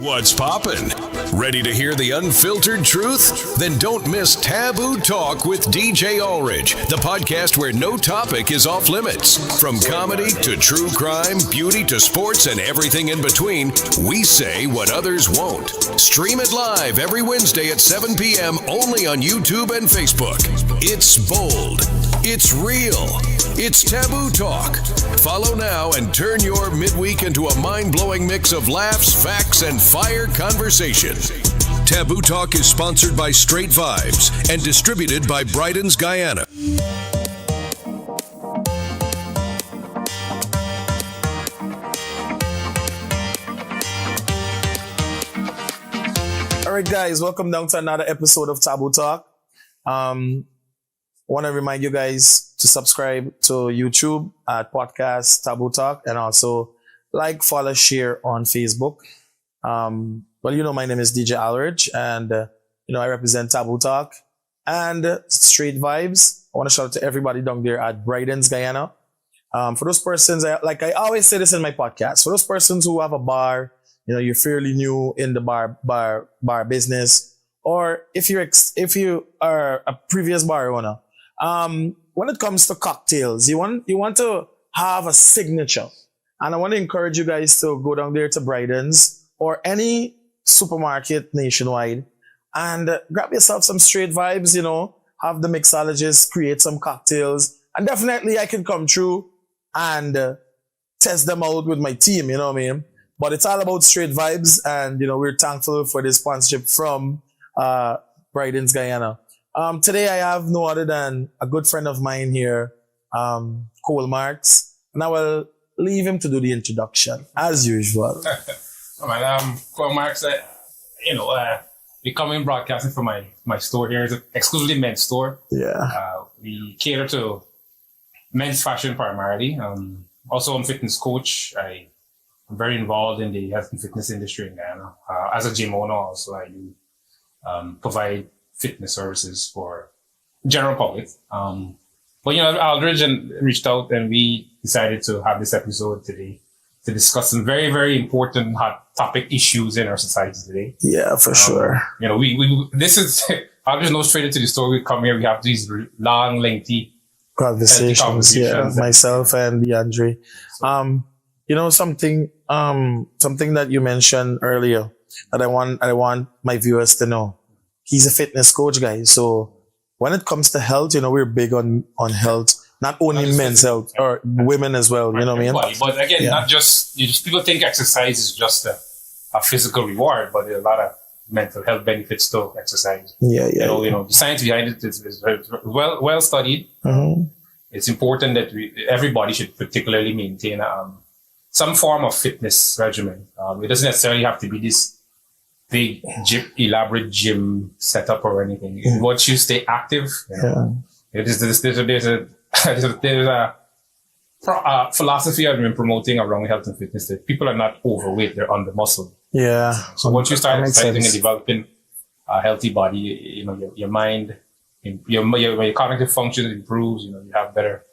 What's poppin'? Ready to hear the unfiltered truth? Then don't miss Taboo Talk with DJ Ulrich, the podcast where no topic is off limits. From comedy to true crime, beauty to sports, and everything in between, we say what others won't. Stream it live every Wednesday at 7 p.m. only on YouTube and Facebook. It's bold. It's real. It's Taboo Talk. Follow now and turn your midweek into a mind-blowing mix of laughs, facts, and fire conversation. Taboo Talk is sponsored by Straight Vibes and distributed by Bryden's Guyana. All right, guys, welcome down to another episode of Taboo Talk. I want to remind you guys to subscribe to YouTube at Podcast Taboo Talk and also like, follow, share on Facebook. My name is DJ Ulrich and, I represent Taboo Talk and Straight Vibes. I want to shout out to everybody down there at Bryden's Guyana. For those persons, I always say this in my podcast, for those persons who have a bar, you're fairly new in the bar business, or if you are a previous bar owner, when it comes to cocktails, you want to have a signature. And I want to encourage you guys to go down there to Bryden's or any supermarket nationwide and grab yourself some Straight Vibes, have the mixologist create some cocktails. And definitely I can come through and test them out with my team, you know what I mean? But it's all about Straight Vibes, and, we're thankful for this sponsorship from Bryden's Guyana. Today I have no other than a good friend of mine here, Coel Marks, and I will leave him to do the introduction, as usual. Coel Marks, becoming broadcasting for my store here. It's an exclusively men's store. Yeah. We cater to men's fashion primarily. Also, I'm a fitness coach. I'm very involved in the health and fitness industry in Ghana. As a gym owner, also, I do provide fitness services for general public. Aldridge reached out and we decided to have this episode today to discuss some very, very important hot topic issues in our society today. Yeah, for sure. Aldridge knows straight into the story. We come here, we have these long, lengthy conversations. Yeah, myself and DeAndre. Something that you mentioned earlier that I want my viewers to know. He's a fitness coach, guys. So when it comes to health, we're big on health, not only men's health or women as well. You know what I mean? But again, not just people think exercise is just a physical reward, but there's a lot of mental health benefits to exercise. The science behind it is well studied. Mm-hmm. It's important that everybody should particularly maintain some form of fitness regimen. It doesn't necessarily have to be this big, elaborate gym setup or anything. Once you stay active, there's a philosophy I've been promoting around health and fitness that people are not overweight, they're under muscle. Yeah. So once you start exercising and developing a healthy body, your mind, your cognitive function improves, you have better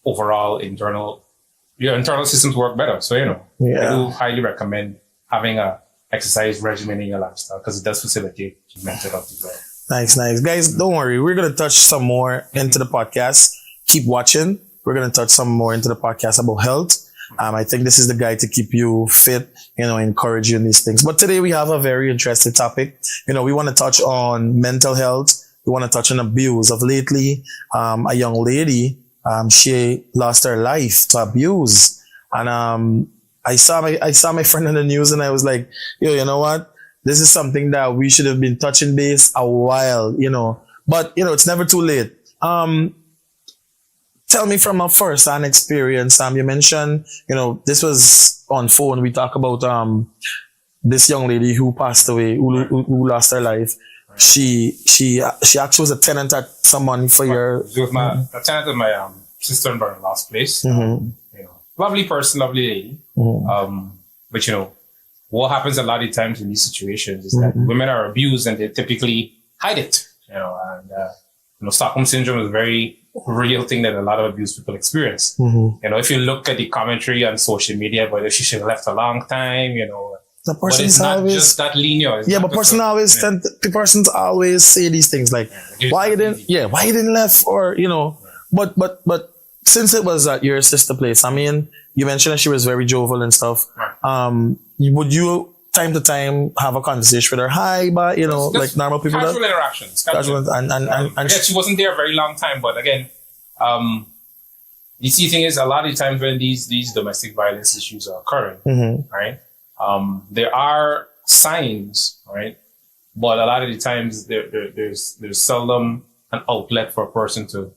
overall your internal systems work better. So, I do highly recommend having a exercise regimen in your lifestyle because it does facilitate your mental health as well. Nice. Guys, don't worry. We're going to touch some more into the podcast. Keep watching. We're going to touch some more into the podcast about health. I think this is the guy to keep you fit, encourage you in these things. But today we have a very interesting topic. We want to touch on mental health. We want to touch on abuse. Of lately, a young lady, she lost her life to abuse. And I saw my friend on the news and I was like, you know what? This is something that we should have been touching base a while, But, it's never too late. Tell me from a first-hand experience. You mentioned, this was on phone. We talk about this young lady who passed away, who lost her life. She actually was a tenant at someone for your... She was a tenant at my sister and brother-in-law's place. Mm-hmm. Lovely person, lovely lady. Mm-hmm. But what happens a lot of times in these situations is that women are abused and they typically hide it. Stockholm syndrome is a very real thing that a lot of abused people experience. Mm-hmm. If you look at the commentary on social media, whether she should have left a long time, The but it's not just that linear. Yeah, but persons always say these things like, why you didn't left, or but since it was at your sister place, I mean, you mentioned that she was very jovial and stuff. Right. Would you time to time have a conversation with her? Hi, but like normal people. Casual interactions. And she wasn't there a very long time, but again, the key thing is a lot of the times when these domestic violence issues are occurring, right? There are signs, right? But a lot of the times there's seldom an outlet for a person to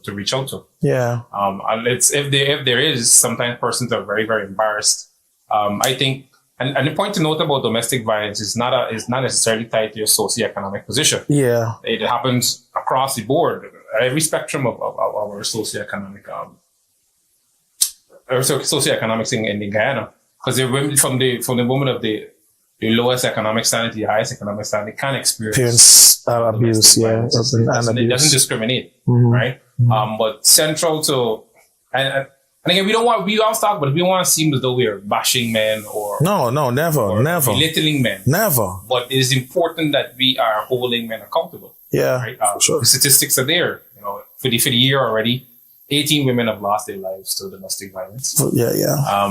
reach out to. Yeah. And if there is, sometimes persons are very, very embarrassed. I think, and the point to note about domestic violence is not necessarily tied to your socioeconomic position. Yeah. It happens across the board, every spectrum of our socioeconomic thing in Guyana. Because from the woman of the lowest economic standing to the highest economic standing can experience abuse. Yeah. It doesn't discriminate, right? But central to, and again, we always talk, but we don't want to seem as though we are bashing men or never belittling men. Never. But it is important that we are holding men accountable. Yeah, right? sure. The statistics are there. For the year already, 18 women have lost their lives to domestic violence. Yeah.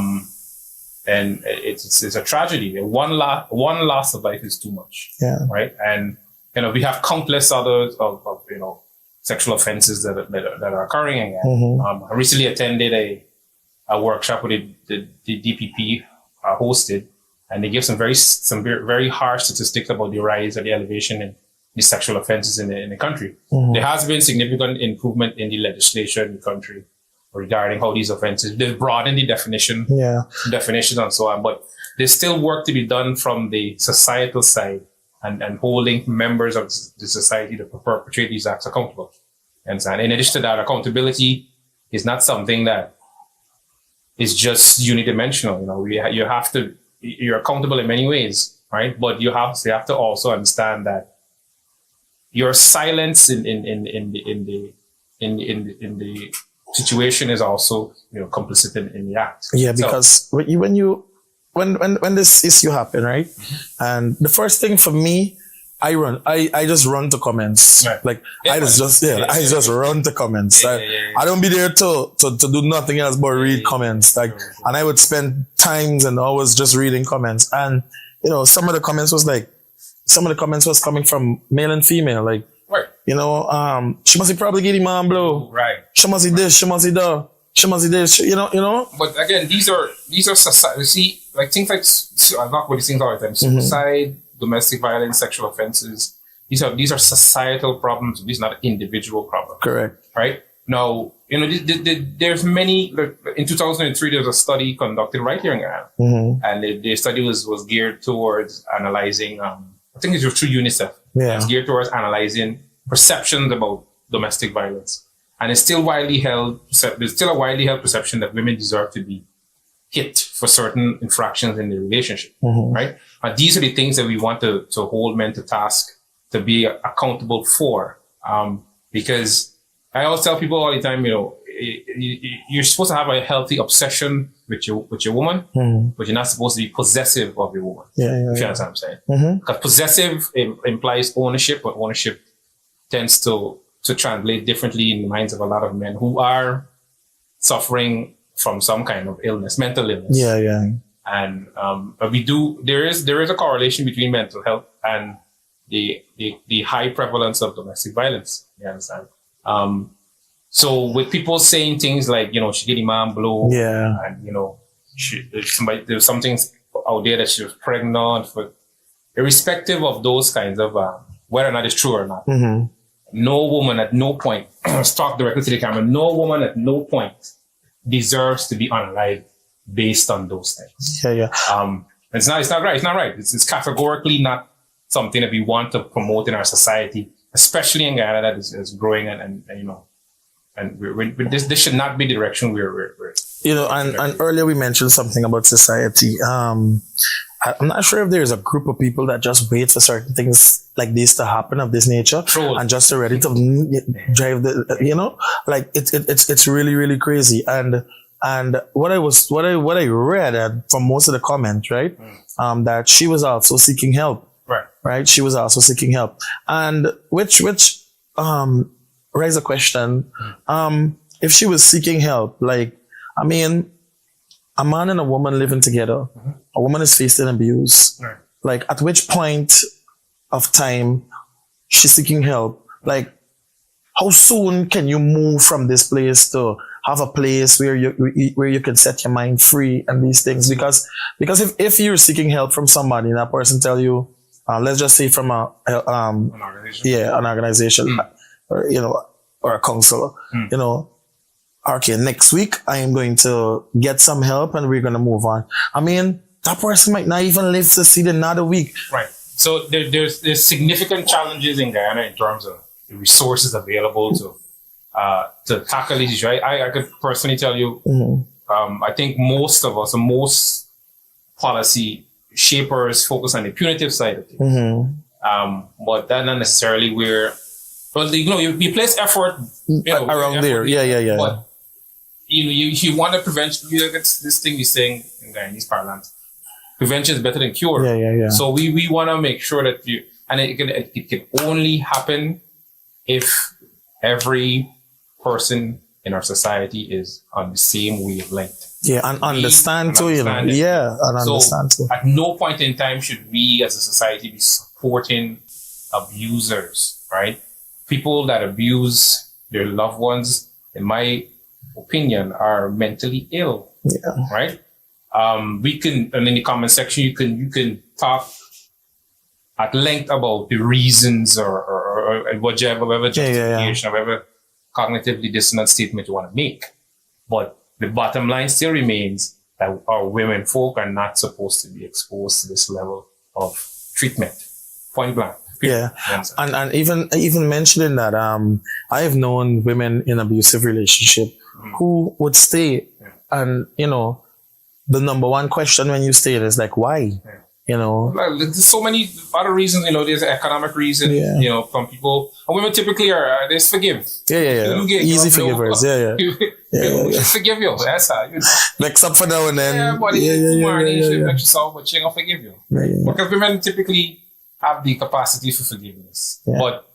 And it's a tragedy. One loss of life is too much. Yeah. Right. And we have countless others of sexual offenses that are occurring again. I recently attended a workshop with the DPP hosted, and they gave some very harsh statistics about the rise and the elevation in the sexual offenses in the country. There has been significant improvement in the legislation in the country regarding how these offenses, they've broadened the definitions and so on, but there's still work to be done from the societal side and holding members of the society that perpetrate these acts accountable. And in addition to that, accountability is not something that is just unidimensional. You're accountable in many ways, right? But you have to also understand that your silence in the situation is also complicit in the act. Yeah, because when this issue happened, right? And the first thing for me, I just run to comments. Right. Like I just run to comments. I don't be there to do nothing else but read comments. Like, and I would spend times and hours just reading comments. And some of the comments was coming from male and female. Like, right. She must probably get him on blow. Right. She must this. She must that. She must this. But again, these are society. See, like things like I talk about these things all the time. Suicide, domestic violence, sexual offenses. These are societal problems. These are not individual problems. Correct. Right. Now, there's many. In 2003, there was a study conducted right here in Ghana, and the study was geared towards analyzing. I think it was through UNICEF. Yeah. It's geared towards analyzing perceptions about domestic violence, and it's still widely held. There's still a widely held perception that women deserve to be hit for certain infractions in the relationship. Right. And these are the things that we want to hold men to task, to be accountable for, because. I always tell people all the time, you're supposed to have a healthy obsession with your woman, but you're not supposed to be possessive of your woman. If you understand what I'm saying. Because possessive implies ownership, but ownership tends to translate differently in the minds of a lot of men who are suffering from some kind of illness, mental illness. And there is a correlation between mental health and the high prevalence of domestic violence. You understand? So with people saying things like, she get man blow, and there's something out there that she was pregnant, but irrespective of those kinds of whether or not it's true or not, no woman at no point, talk directly to the camera, no woman at no point deserves to be unalived based on those things. It's not right. It's categorically not something that we want to promote in our society, especially in Ghana that is growing and this should not be the direction we're and earlier we mentioned something about society. I'm not sure if there's a group of people that just wait for certain things like this to happen of this nature and just ready to drive like it's really, really crazy. And And what I read from most of the comments, right, that she was also seeking help. Right. She was also seeking help, and which raise a question. If she was seeking help, like, I mean, a man and a woman living together, a woman is facing abuse. Right. Like, at which point of time she's seeking help? Like, how soon can you move from this place to have a place where you can set your mind free and these things? Because if you're seeking help from somebody and that person tell you, let's just say from an organization, or or a counselor, okay, next week I am going to get some help and we're going to move on. I mean, that person might not even live to see another week. Right. So there's significant challenges in Guyana in terms of the resources available to tackle these issues. I could personally tell you, I think most of us, most policy shapers focus on the punitive side of things. But that not necessarily where, well, you place effort around there. Yeah. But you want to prevent. This thing you're saying in Guyanese parlance, prevention is better than cure. Yeah. So we want to make sure that it can only happen if every person in our society is on the same wavelength. Yeah, and understand too, Yeah, and understand too. At no point in time should we as a society be supporting abusers, right? People that abuse their loved ones, in my opinion, are mentally ill. Yeah. Right? We can, and in the comment section, you can talk at length about the reasons or whatever justification, or whatever cognitively dissonant statement you want to make. But the bottom line still remains that our women folk are not supposed to be exposed to this level of treatment. Point blank. Yeah. And even mentioning that, I have known women in abusive relationship who would stay, and the number one question when you stay is like, why? Well, there's so many other reasons. There's economic reason. From people. And women typically are they forgive. Yeah. Easy forgivers. Yeah. Forgive you. That's how. Next up for now and then. Yeah, but you let yourself, but she gonna forgive you. Because women typically have the capacity for forgiveness. Yeah. But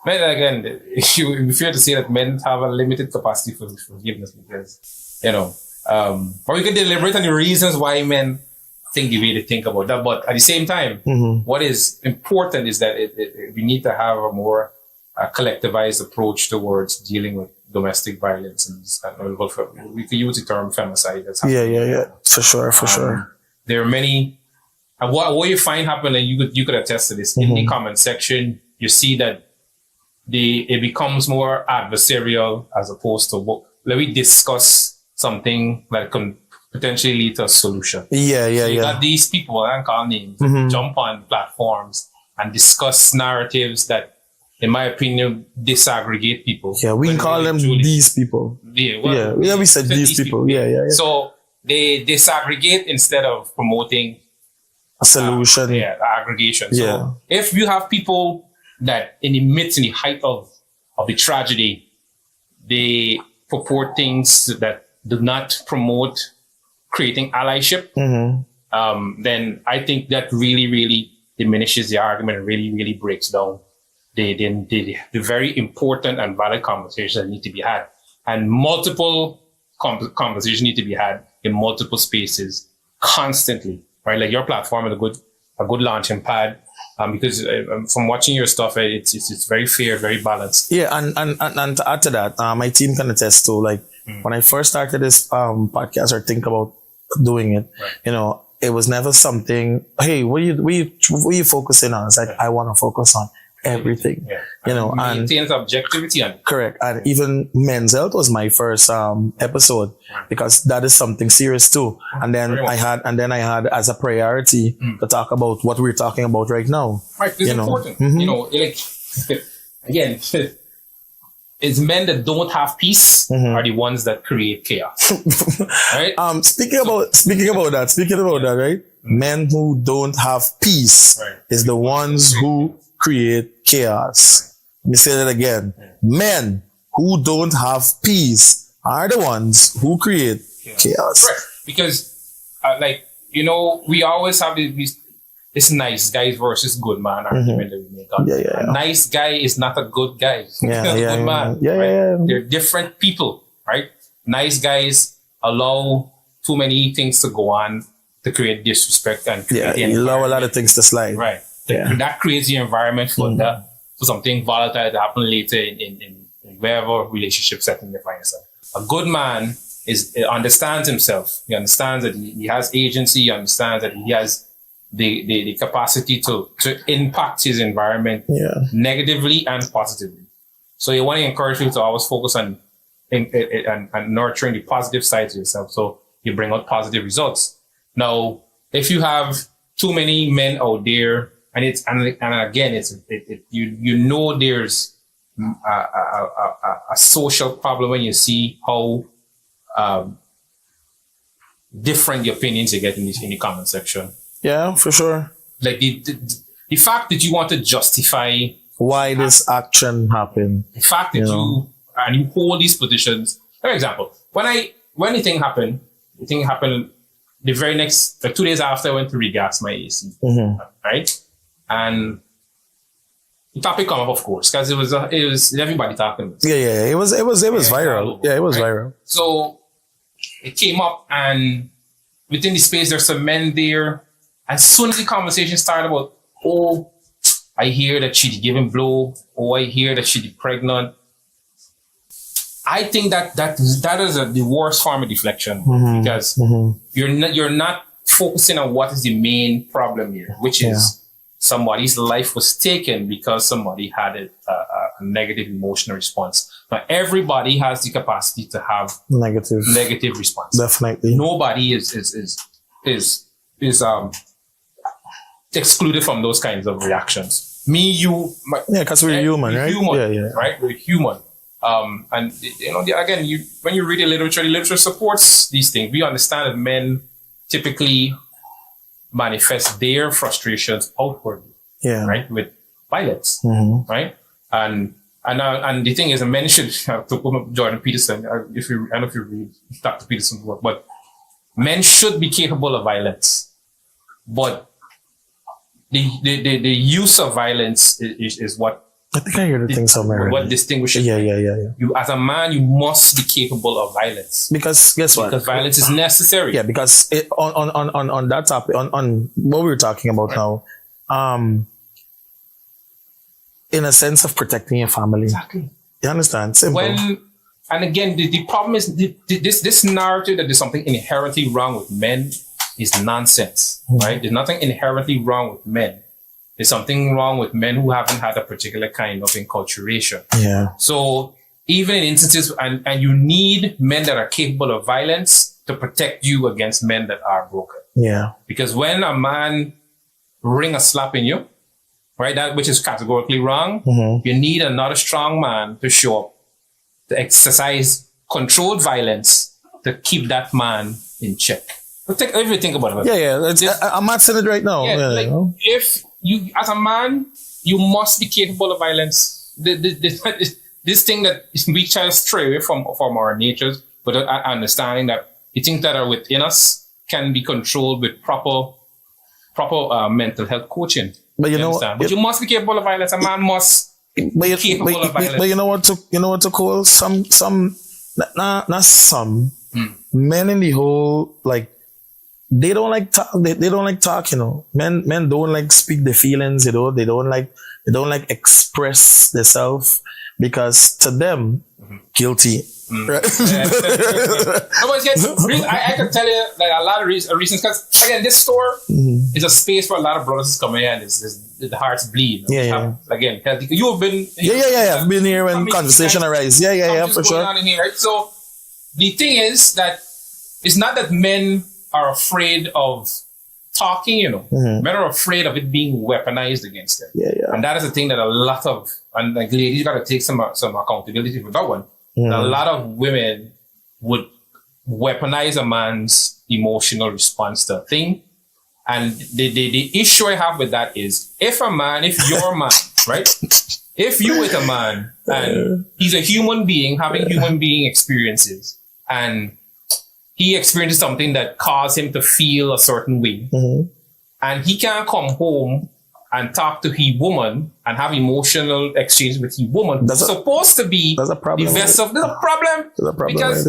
men, again, you fear to say that men have a limited capacity for forgiveness because but we can deliberate on the reasons why men think the way they think about that. But at the same time, what is important is that we need to have a more collectivized approach towards dealing with domestic violence, and we can use the term femicide. Yeah, for sure. There are many, and what you find happen, and you could attest to this in the comment section. You see that it becomes more adversarial as opposed to let me discuss something that can potentially lead to a solution. Yeah. You got these people, I don't call names, jump on platforms and discuss narratives that, in my opinion, disaggregate people. Yeah, we can call them these people. Yeah, we said these people. Yeah. So they disaggregate instead of promoting a solution. Aggregation. So if you have people that in the height of the tragedy, they purport things that do not promote creating allyship, then I think that really, really diminishes the argument and really, really breaks down the very important and valid conversations that need to be had. And multiple conversations need to be had in multiple spaces constantly, right? Like your platform is a good launching pad. Because from watching your stuff, it's very fair, very balanced. Yeah, and to add to that, my team can attest to, like, when I first started this podcast or think about doing it, it was never something, hey, what are you focusing on? It's like, I want to focus on everything. And maintains objectivity on it. Correct. And even men's health was my first episode, because that is something serious too. And then I had as a priority to talk about what we're talking about right now. Right, it's important. Again, it's men that don't have peace are the ones that create chaos. Right? Speaking about that, right? Men who don't have peace is the ones who create chaos. Let me say that again. Men who don't have peace are the ones who create chaos. Right. Because, we always have this nice guys versus good man argument that we make. A nice guy is not a good guy. Good man. They're different people, right? Nice guys allow too many things to go on to create disrespect and create allow a lot of things to slide. Right. That creates the environment for something volatile to happen later in wherever relationship setting you find yourself. A good man understands himself. He understands that he has agency. He understands that he has the capacity to impact his environment negatively and positively. So you want to encourage people to always focus on nurturing the positive sides of yourself, so you bring out positive results. Now, if you have too many men out there, there's a social problem when you see how different the opinions you get in the comment section. Yeah, for sure. Like the fact that you want to justify why this action happened. The fact that you hold these positions. For example, when the thing happened the very next 2 days after I went to regas my AC, right? And the topic come up, of course, because it was everybody talking. It was viral. Yeah, it was viral. So it came up, and within the space, there's some men there. As soon as the conversation started about, I hear that she's giving blow, I hear that she's pregnant. I think that is the worst form of deflection, because you're not focusing on what is the main problem here, which is somebody's life was taken because somebody had a negative emotional response. But everybody has the capacity to have negative response. Definitely. Nobody is excluded from those kinds of reactions. Me, you, because we're human, right? Right? We're human. And again, when you read the literature supports these things. We understand that men typically manifest their frustrations outwardly, right, with violence, right? And the thing is, men should have to put up Jordan Peterson. I don't know if you read Dr. Peterson's work, but men should be capable of violence, but the use of violence is what I think I hear the thing somewhere. What distinguishes you as a man, you must be capable of violence. Because guess what? Because violence is necessary. Yeah, because on that topic, on what we were talking about now, in a sense of protecting your family. Exactly. You understand? Simple. And again, the problem is this narrative that there's something inherently wrong with men is nonsense, right? There's nothing inherently wrong with men. There's something wrong with men who haven't had a particular kind of enculturation. Yeah. So even in instances, and you need men that are capable of violence to protect you against men that are broken. Yeah. Because when a man ring a slap in you, right, that which is categorically wrong, you need another strong man to show up, to exercise controlled violence to keep that man in check. If you think about it. I'm not saying it right now. If you, as a man, you must be capable of violence. This thing that we try to stray away from our natures, but understanding that the things that are within us can be controlled with proper mental health coaching. But you you must be capable of violence. A man must be capable of violence. But you know what to call some not some men in the whole, like, they don't like talk. They don't like talk. Men don't like speak their feelings. They don't like express themselves, because to them, guilty. Right? I can tell you like a lot of reasons. Because again, this store is a space where a lot of brothers come in and the hearts bleed. Again, you've been. I've been here when conversation arises. Yeah, for sure. On in here, right? So the thing is that it's not that men are afraid of talking, Men are afraid of it being weaponized against them. Yeah. And that is the thing that a lot of, and like ladies got to take some accountability for that one. A lot of women would weaponize a man's emotional response to a thing. And the issue I have with that is, if you're a man, right? If you with a man and he's a human being having human being experiences, and he experiences something that caused him to feel a certain way. And he can't come home and talk to his woman and have emotional exchange with his woman. That's supposed to be the vessel. There's a problem. Because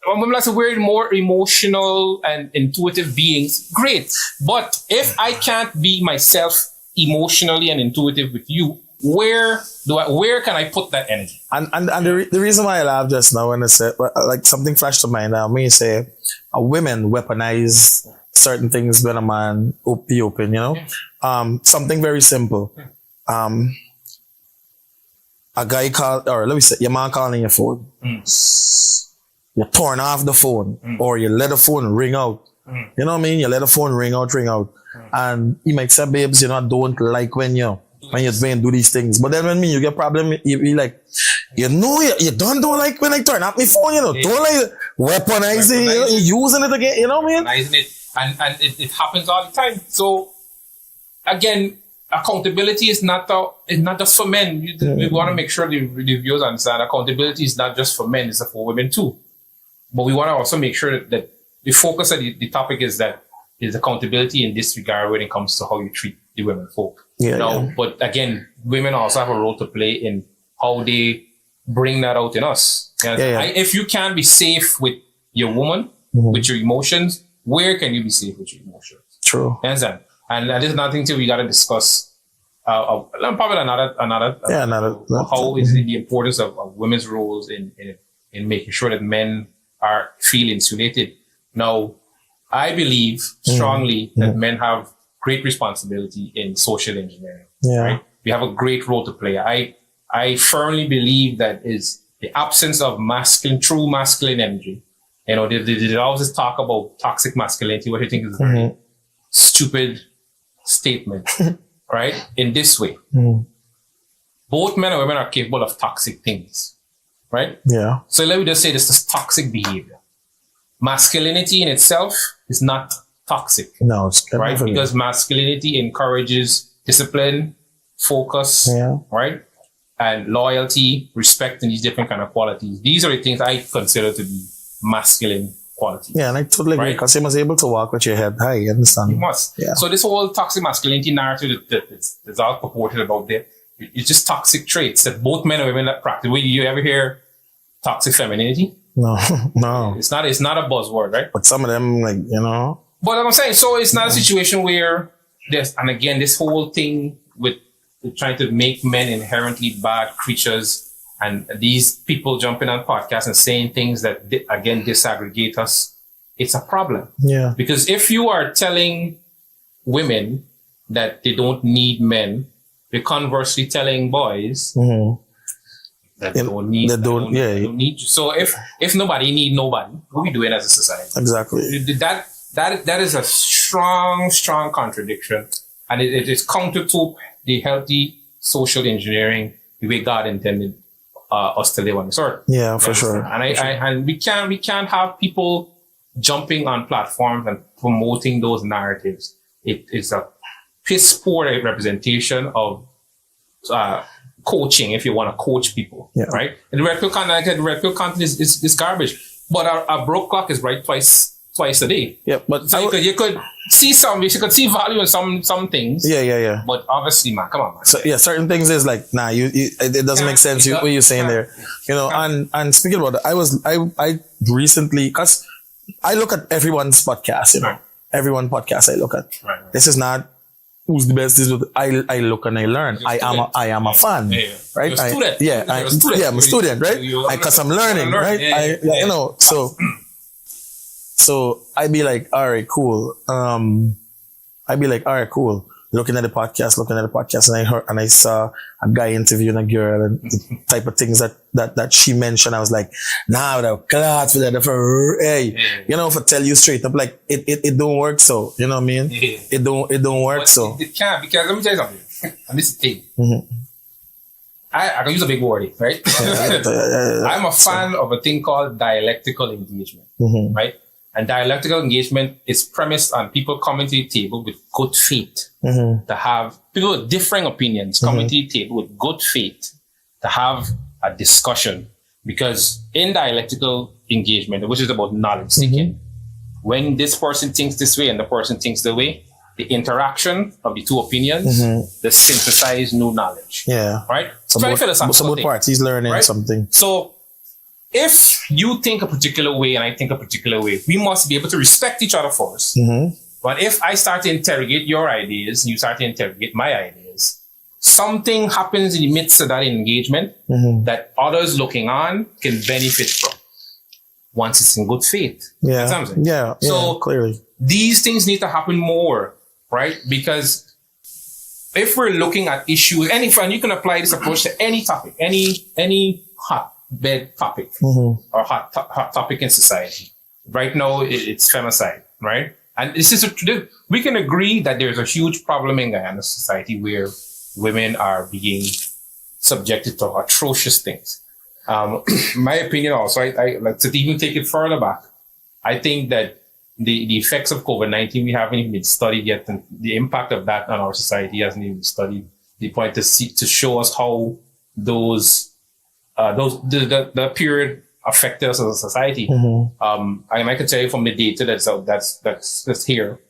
women like to we're more emotional and intuitive beings. Great. But if I can't be myself emotionally and intuitive with you, where can I put that energy? And the reason why I laughed just now when I said, like, something flashed to mind now, when you say women weaponize certain things when a man be open, you know? Something very simple. A guy or let me say, your man calling your phone. You turn off the phone or you let the phone ring out. You know what I mean? You let the phone ring out. And you might say, babes, you know, I don't like when you're do these things. But then when you get problem, you like, you know, you don't like when I turn off my phone, you know, don't like weaponize it, you know, you're using it again, you know what I mean? Weaponizing it. And it happens all the time. So again, accountability is not just for men. We want to make sure the viewers understand accountability is not just for men, it's for women too. But we want to also make sure that the focus of the topic is accountability in this regard when it comes to how you treat the women folk. But again, women also have a role to play in how they bring that out in us. If you can't be safe with your woman, with your emotions, where can you be safe with your emotions? True. You understand? And that is another thing too we got to discuss. Probably another. How is the importance of women's roles in making sure that men feel insulated? Now, I believe strongly that men have great responsibility in social engineering. Right? We have a great role to play. I firmly believe that is the absence of true masculine energy. You know, they always talk about toxic masculinity, what I think is a very stupid statement, right? In this way, both men and women are capable of toxic things, right? Yeah. So let me just say this is toxic behavior. Masculinity in itself is not toxic. No, it's right? Because masculinity encourages discipline, focus, right? And loyalty, respect, and these different kind of qualities. These are the things I consider to be masculine qualities. Yeah, and I totally agree, because you must be able to walk with your head high, you understand? You must. Yeah. So this whole toxic masculinity narrative that's all purported about there, it's just toxic traits that both men and women that practice. Will you ever hear toxic femininity? No. It's not a buzzword, right? But some of them, like, you know. But I'm saying, so it's not a situation where this whole thing with trying to make men inherently bad creatures, and these people jumping on podcasts and saying things that, again, disaggregate us, it's a problem. Yeah. Because if you are telling women that they don't need men, you're conversely telling boys that they don't need you. So if nobody need nobody, what are we doing as a society? Exactly. That is a strong contradiction. And it is counter to the healthy social engineering, the way God intended us to live on this earth. Yeah, for sure. And we can't have people jumping on platforms and promoting those narratives. It is a piss poor representation of coaching, if you want to coach people, right? And the red pill content is garbage. But our broke clock is right twice a day. Yeah, but so you could see value in some things. Yeah. But obviously, man, come on, man. So certain things is like, nah, it doesn't make sense what you're saying there. You know, and speaking about that, I recently, cause I look at everyone's podcast, you know, everyone podcast I look at. Right. This is not who's the best. I look and I learn. I am a fan, right? You're a student. I'm a student, right? Because I'm learning, right? You know, so I'd be like, all right, cool. Looking at the podcast, and I saw a guy interviewing a girl and the type of things that she mentioned. I was like, nah, the class for that, you know, for tell you straight up, like it don't work. So you know what I mean? Yeah. It don't work. But so it can't, because let me tell you something. And this is the thing. I can use a big word, right? I'm a fan of a thing called dialectical engagement, right? And dialectical engagement is premised on people coming to the table with good faith, to have people with differing opinions coming to the table with good faith to have a discussion. Because in dialectical engagement, which is about knowledge seeking. When this person thinks this way and the person thinks the way, the interaction of the two opinions, they synthesize new knowledge. Yeah. Right? So both parties learning right? something. So if you think a particular way and I think a particular way, we must be able to respect each other first. But if I start to interrogate your ideas, you start to interrogate my ideas, something happens in the midst of that engagement that others looking on can benefit from once it's in good faith. Yeah. Yeah. So clearly, these things need to happen more, right? Because if we're looking at issues, and you can apply this approach to any topic, any hotbed topic or hot topic in society. Right now, it's femicide, right? And this is we can agree that there's a huge problem in Guyana society where women are being subjected to atrocious things. My opinion also, I like to even take it further back. I think that the effects of COVID-19 we haven't even been studied yet, and the impact of that on our society hasn't even been studied. The point to show us how the period affected us as a society. I can tell you from the data that's here,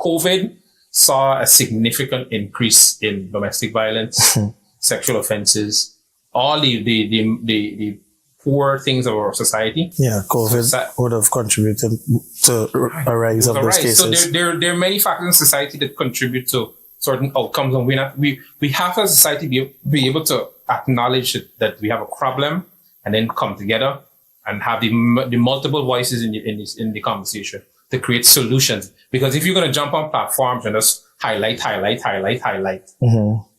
COVID saw a significant increase in domestic violence, sexual offenses, all the poor things of our society. Yeah, COVID would have contributed to a rise of those cases. So there are many factors in society that contribute to certain outcomes, and we have as a society be able to acknowledge that we have a problem and then come together and have the multiple voices in the conversation to create solutions. Because if you're going to jump on platforms and just highlight,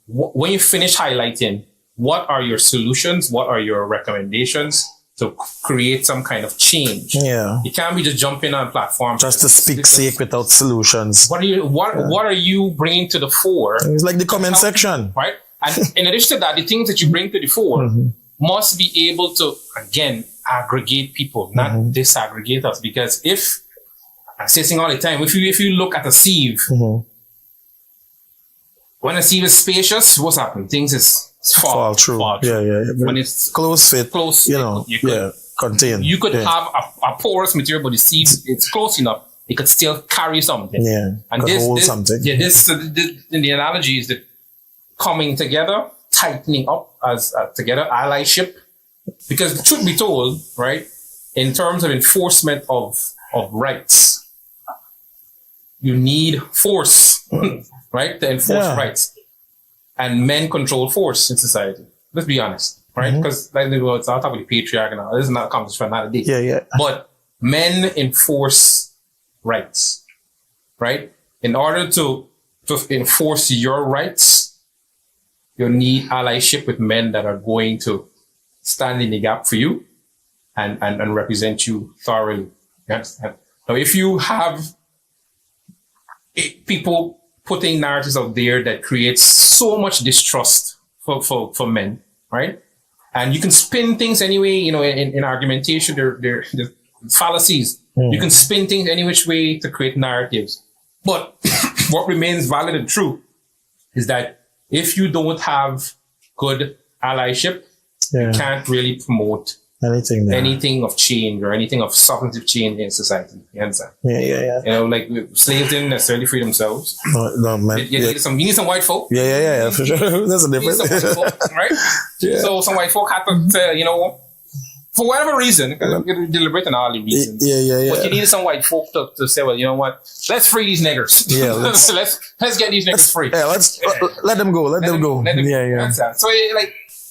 when you finish highlighting, what are your solutions? What are your recommendations to create some kind of change? Yeah. You can't be just jumping on platforms. Just to speak sake without solutions. What are you bringing to the fore? It's like the comment section. Right? And in addition to that, the things that you bring to the fore must be able to, again, aggregate people, not disaggregate us. Because if, I say this all the time, if you look at a sieve, when a sieve is spacious, what's happening? Things is fall through. Yeah. When it's close fit, contain. You could have a porous material, but the sieve, it's close enough. It could still carry something. Yeah, and hold something. Yeah, this in the analogy is that coming together, tightening up as together, allyship. Because the truth be told, right, in terms of enforcement of rights, you need force, right, to enforce rights. And men control force in society. Let's be honest, right? Because I'll talk about the patriarchy now. This is not a conversation for another day. Yeah. But men enforce rights, right? In order to enforce your rights, you need allyship with men that are going to stand in the gap for you and represent you thoroughly. You understand? Now, if you have people putting narratives out there that creates so much distrust for men, right? And you can spin things anyway, in argumentation, they're fallacies. You can spin things any which way to create narratives. But what remains valid and true is that if you don't have good allyship, you can't really promote anything of change or anything of substantive change in society. You understand? Yeah. Like slaves didn't necessarily free themselves. No, man. You need some white folk. Yeah, for sure. That's a difference. You need some white folk, right? Yeah. So some white folk had to, for whatever reason, deliberate and all the reasons. Yeah. But you needed some white folk to say, well, you know what? Let's free these niggers. Yeah, let's get these niggers free. Yeah, let them go. Let them go. Yeah. So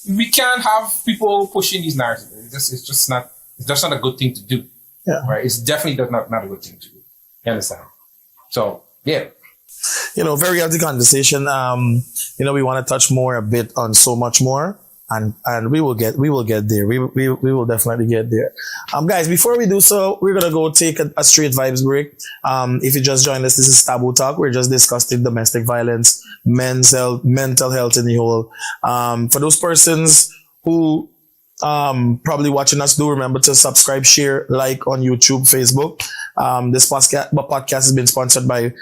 we can't have people pushing these narratives. It's just not a good thing to do. Yeah. Right? It's definitely not a good thing to do. You understand? So, yeah. Very healthy conversation. We want to touch a bit on so much more. And we will get there. We will definitely get there. Guys, before we do so, we're going to go take a straight vibes break. If you just joined us, this is Taboo Talk. We're just discussing domestic violence, mental health in the whole. For those persons who, probably watching us, do remember to subscribe, share, like on YouTube, Facebook. This podcast has been sponsored by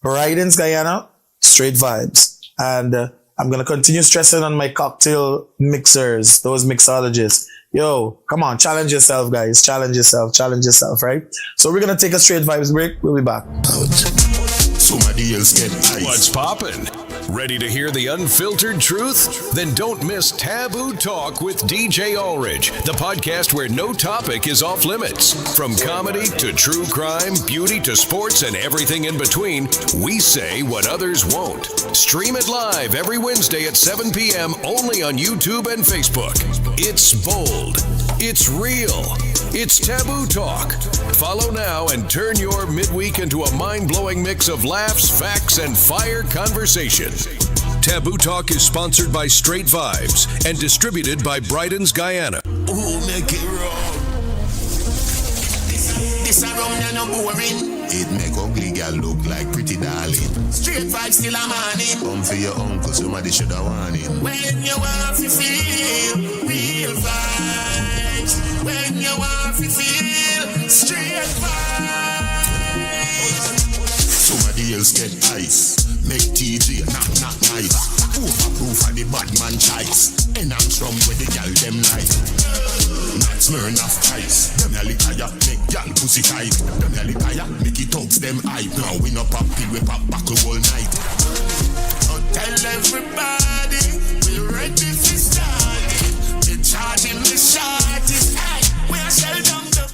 Bryden's Guyana, Straight Vibes. And, I'm going to continue stressing on my cocktail mixers, those mixologists. Yo, come on, challenge yourself, guys. Challenge yourself, right? So we're going to take a straight vibes break. We'll be back. Somebody else get ice. What's poppin'? Ready to hear the unfiltered truth? Then don't miss Taboo Talk with DJ Ulrich, the podcast where no topic is off limits. From comedy to true crime, beauty to sports, and everything in between, we say what others won't. Stream it live every Wednesday at 7 p.m. only on YouTube and Facebook. It's bold. It's real. It's Taboo Talk. Follow now and turn your midweek into a mind-blowing mix of laughs, facts, and fire conversation. Taboo Talk is sponsored by Straight Vibes and distributed by Bryden's Guyana. Ooh, make it wrong. This a rum na no boring. It make ugly girl look like pretty darling. Straight vibes still a morning. Come for your uncle, somebody should have warning. When you want to feel real vibes. When you want to feel straight vibes. Somebody else get ice. Make TJ knock nice. Overproof of the bad man choice. And I'm strong with the gal them like. Not Smirnoff ice. Them yali tire make gal pussy tight. Them yali tire make it talks them hype. Now we no pop pill we pop buckle all night. Oh, tell everybody we're ready to start. We're charging the shortest. We are sell down the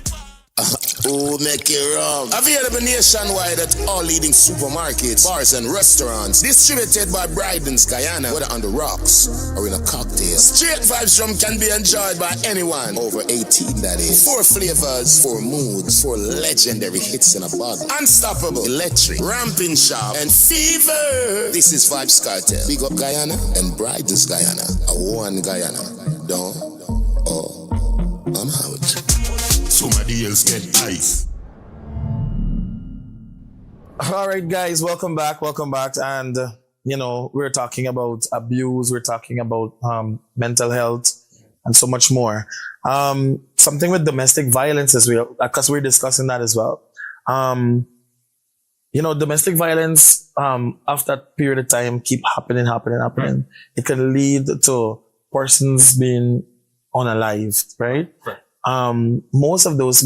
oh, make it wrong. Available nationwide at all leading supermarkets, bars, and restaurants. Distributed by Bryden's Guyana, whether on the rocks or in a cocktail. Straight vibes rum can be enjoyed by anyone over 18, that is. 4 flavors, 4 moods, 4 legendary hits in a bottle. Unstoppable, electric, ramping sharp, and fever. This is Vibes Cartel. Big up Guyana and Bryden's Guyana. A one Guyana. Don't. Oh, I'm out. Somebody else get ice. All right, guys, welcome back. And, we're talking about abuse. We're talking about mental health and so much more. Something with domestic violence as well, because we're discussing that as well. Domestic violence, after that period of time, keep happening. It can lead to persons being unalived, right? Most of those,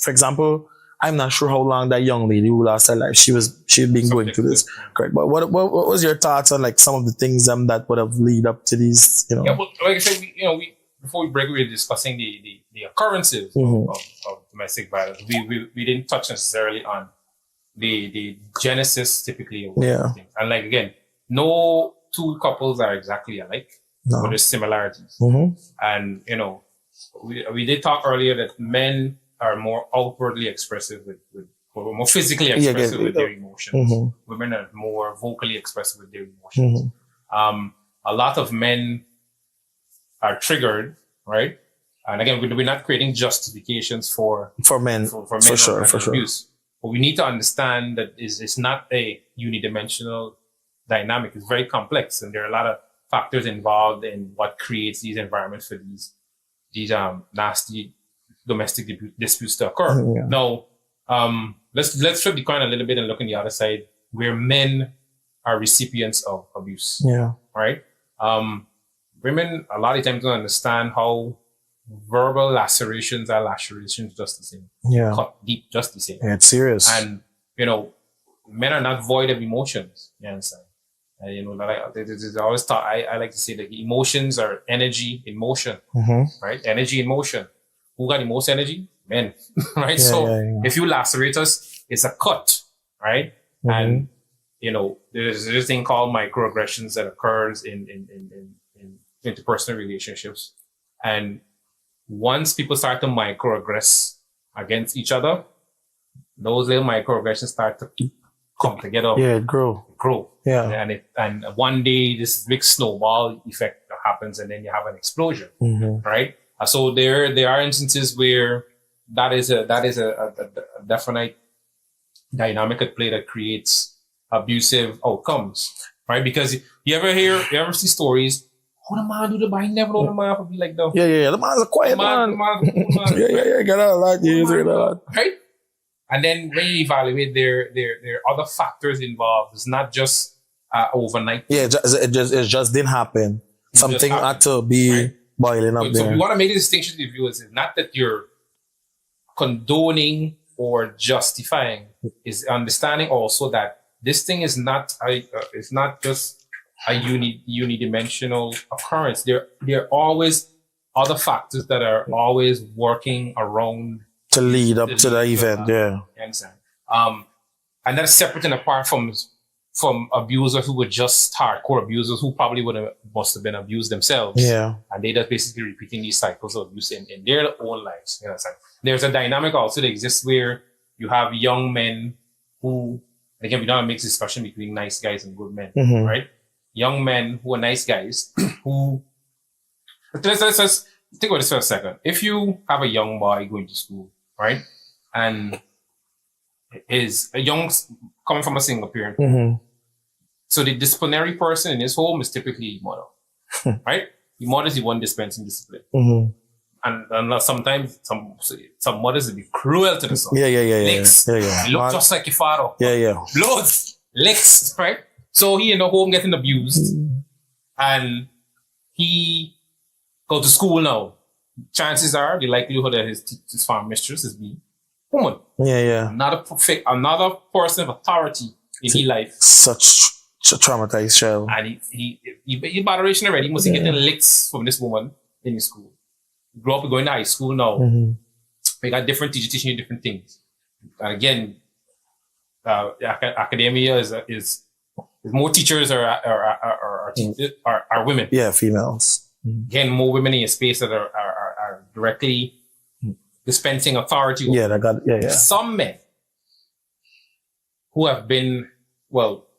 for example, I'm not sure how long that young lady who lost her life, she'd been going through this. Correct. But what was your thoughts on like some of the things that would have lead up to these, Yeah, but like I said, we before we break, we were discussing the occurrences of domestic violence. We didn't touch necessarily on the genesis typically of things. And like again, no two couples are exactly alike, but there's similarities. And we did talk earlier that men are more outwardly expressive or more physically expressive with their emotions. Women are more vocally expressive with their emotions. A lot of men are triggered, right? And again, we're not creating justifications for men for sure. Abuse. But we need to understand that it's not a unidimensional dynamic. It's very complex, and there are a lot of factors involved in what creates these environments for these nasty domestic disputes to occur. Now, let's flip the coin a little bit and look on the other side, where men are recipients of abuse. Right? Women a lot of times don't understand how verbal lacerations are lacerations just the same. Cut deep just the same. It's serious. And men are not void of emotions. You understand? There's always thought, I like to say that emotions are energy in motion, right? Energy in motion. Who got the most energy? Men, right? If you lacerate us, it's a cut, right? And, there's this thing called microaggressions that occurs in interpersonal relationships. And once people start to microaggress against each other, those little microaggressions start to come together. Grow. And one day this big snowball effect happens, and then you have an explosion, right? So there are instances where that is a definite dynamic at play that creates abusive outcomes, right? Because you ever see stories, oh, the man do the buying, never know the man will be like that. The man's a quiet man. Got a lot, right? And then when you evaluate, there are other factors involved. It's not just overnight. Yeah, it just didn't happen. Something had to be boiling up there. So we want to make a distinction to the viewers. It's not that you're condoning or justifying. Is understanding also that this thing is not it's not just a unidimensional occurrence. There are always other factors that are always working around to lead up to the event. Yeah, you understand? And that's separate and apart from abusers who were just hardcore abusers who probably must have been abused themselves. Yeah. And they just basically repeating these cycles of abuse in their own lives. You know, there's a dynamic also that exists where you have young men who, again, we don't have a mixed discussion between nice guys and good men, right? Young men who are nice guys who, let's think about this for a second. If you have a young boy going to school, right? And is a young, coming from a single parent. So the disciplinary person in his home is typically the mother, right? The mother is the one dispensing discipline. And sometimes some mothers will be cruel to the son. Licks. You look just like your father. Blows. Licks, right? So he in the home getting abused. And he go to school now. Chances are the likelihood that his farm mistress is being woman. Another person of authority in his life. Such a traumatized child. And he botheration already. He must be getting licks from this woman in his school. Grew up going to high school now. We got different teachers teaching you different things. And again, academia is more teachers are women. Yeah, females. Again, more women in your space that are directly dispensing authority. Some men who have been,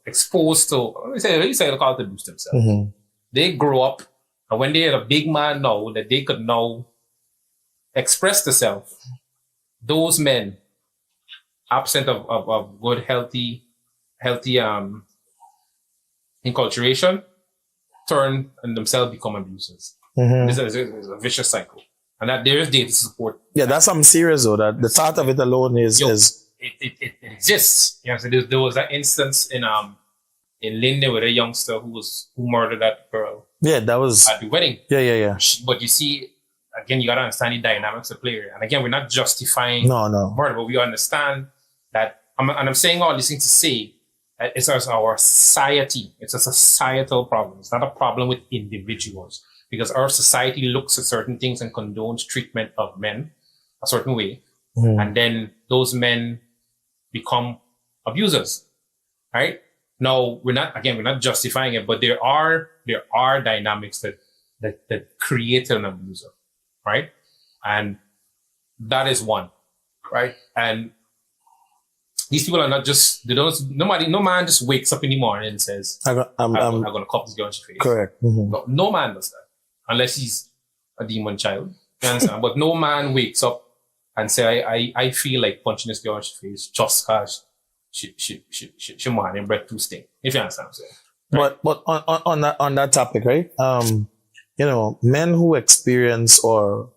exposed to, let me say, call it to boost themselves. They grow up, and when they're a big man now, that they could now express themselves, those men, absent of good, healthy enculturation, turn and themselves become abusers. This is a vicious cycle. And that there is data support. Yeah, that's something serious though. That the thought of it alone is it exists. You know, so there was that instance in Linde with a youngster who murdered that girl. Yeah, that was at the wedding. Yeah. But you see, again, you gotta understand the dynamics of play. And again, we're not justifying murder, but we understand that. I'm saying all these things to say that it's our society. It's a societal problem. It's not a problem with individuals. Because our society looks at certain things and condones treatment of men a certain way. And then those men become abusers, right? Now, we're not justifying it, but there are dynamics that create an abuser, right? And that is one, right? And these people are not just, no man just wakes up in the morning and says, I'm going to cop this girl in your face. Correct. No man does that. Unless he's a demon child. You understand? But no man wakes up and say, I feel like punching this girl in the face just because she man and breath too stink. If you understand what I'm saying. Right? But on that topic, right? Men who experience or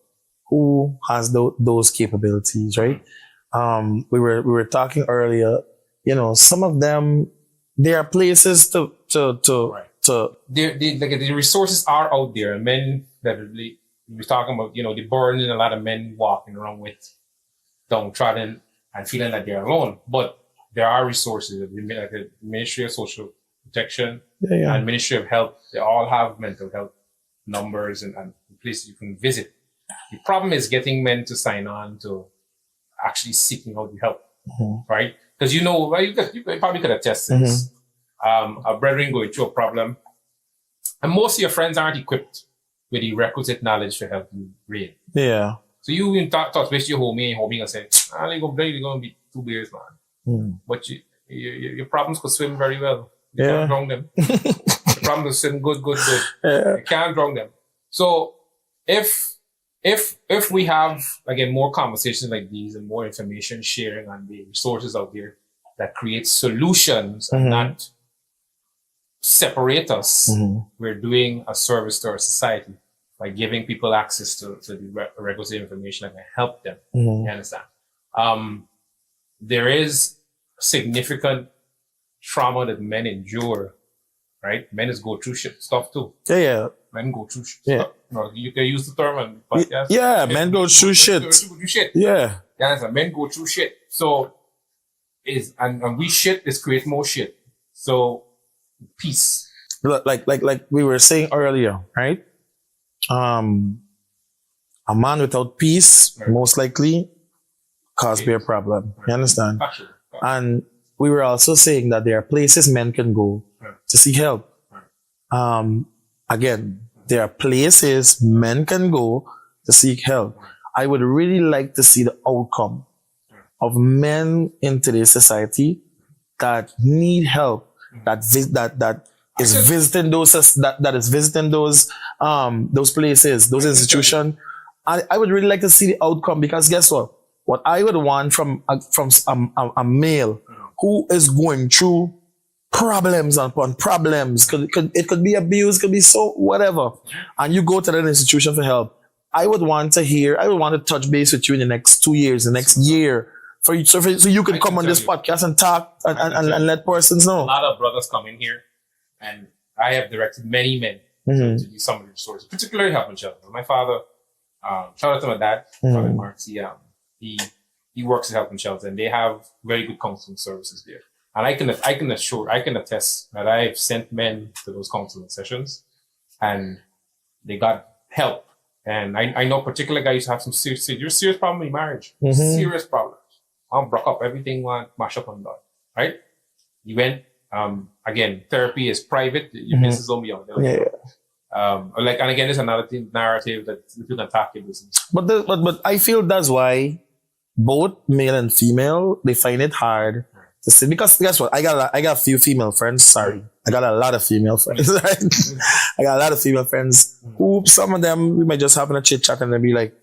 who has those capabilities, right? We were talking earlier, some of them, there are places to the resources are out there, and men that we were talking about, the burden a lot of men walking around with downtrodden and feeling that they're alone. But there are resources, like the Ministry of Social Protection and Ministry of Health. They all have mental health numbers and places you can visit. The problem is getting men to sign on to actually seeking out the help, right? Because you probably could attest to this. A brethren going through a problem, and most of your friends aren't equipped with the requisite knowledge to help you read. Yeah. So you in talk with your homie and say, you're going to be 2 beers, man. But your problems could swim very well. You can't drown them. Your problems could swim good. You can't drown them. So if we have, again, more conversations like these and more information sharing on the resources out there that create solutions and not separate us, we're doing a service to our society by giving people access to the requisite information that can help them. You understand? There is significant trauma that men endure right? Men is go through stuff too. Yeah. Men go through shit. Yeah. You can use the term on the podcast. Yeah, men go through shit. Yeah. Yeah, men go through shit. So and we shit is create more shit. So peace. Like we were saying earlier, right? A man without peace most likely cause be a problem. You understand? Actually. And we were also saying that there are places men can go to seek help. Again, there are places men can go to seek help. I would really like to see the outcome of men in today's society that need help, that is visiting those places, those institutions. I would really like to see the outcome, because guess what? What I would want from a male who is going through problems upon problems, it could be abuse, could be so whatever, and you go to that institution for help. I would want to touch base with you in the next 2 years, the next year, so you can come on this podcast and talk and let persons know. A lot of brothers come in here, and I have directed many men to do some of the resources, particularly helping children. My father, shout out to my dad, Coel Marks. He works at helping children, and they have very good counseling services there. And I can attest that I have sent men to those counseling sessions, and they got help. And I know particular guys who have some serious problem in marriage, serious problems. I'm broke up, everything went mash up on that, right? You went, again, therapy is private, your business don't be out there. And again, there's another narrative that you can attack your business. But I feel that's why both male and female, they find it hard to see, because guess what? I got a few female friends. Sorry, I got a lot of female friends. Right? I got a lot of female friends who, some of them, we might just happen to chit chat and they'll be like,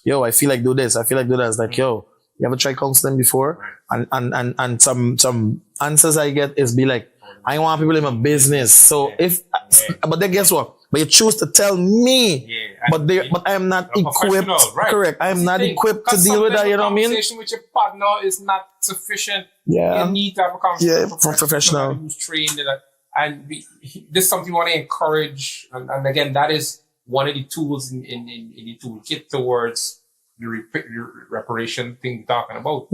"Yo, I feel like do this. I feel like do that." It's like, "Yo, you ever tried counseling before?" And some answers I get is be like, "I want people in my business." So but then guess what? But you choose to tell me, but I am not equipped. Right. Correct. I am not equipped to deal with that. You know what I mean? Conversation with your partner is not sufficient. Yeah. You need to have a conversation with a professional who's trained in that. And this is something you want to encourage. And again, that is one of the tools in the toolkit towards the reparation thing we're talking about.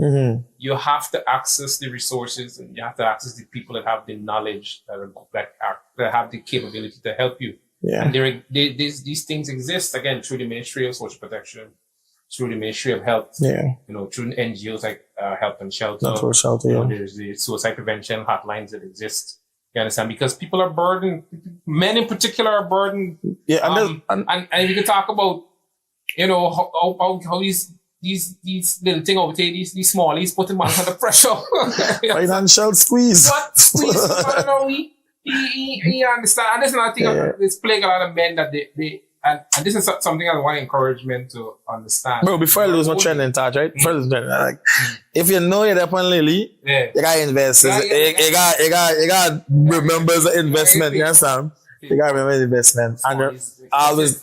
You have to access the resources, and you have to access the people that have the knowledge, that have the capability to help you. Yeah. And these things exist, again, through the Ministry of Social Protection, through the Ministry of Health, through NGOs like Health and Shelter. There's the suicide prevention hotlines that exist. You understand? Because people are burdened, men in particular are burdened. Yeah, and we can talk about, how these little thing over there, these smallies putting man under pressure. Financial squeeze. What squeeze? I don't know. He understand. And this is another thing that's plaguing a lot of men, that they and this is something I want to encourage men to understand. Bro, before I lose my trend in touch, right? If you know you're up on Lily, you gotta invest. You got remember the investment, you understand? You gotta remember the investment. And a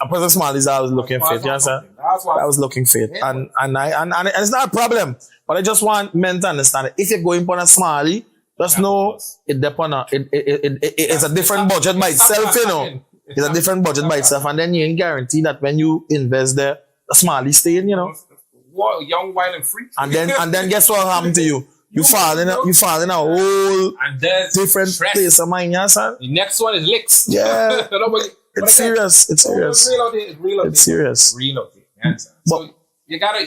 person small is always looking fit, you understand? I was looking fit. And it's not a problem. But I just want men to understand that if you're going for a smally, just know it's a different budget by itself, you know. It's a different budget by itself, and then you ain't guarantee that when you invest there, the smally stay in, you know. Young, wild, and free. And then guess what happened to you? You fall in a whole different place of mind, yeah, son. The next one is licks. Yeah. It's serious. It's serious. It's serious. Real of it. Yeah, so you got to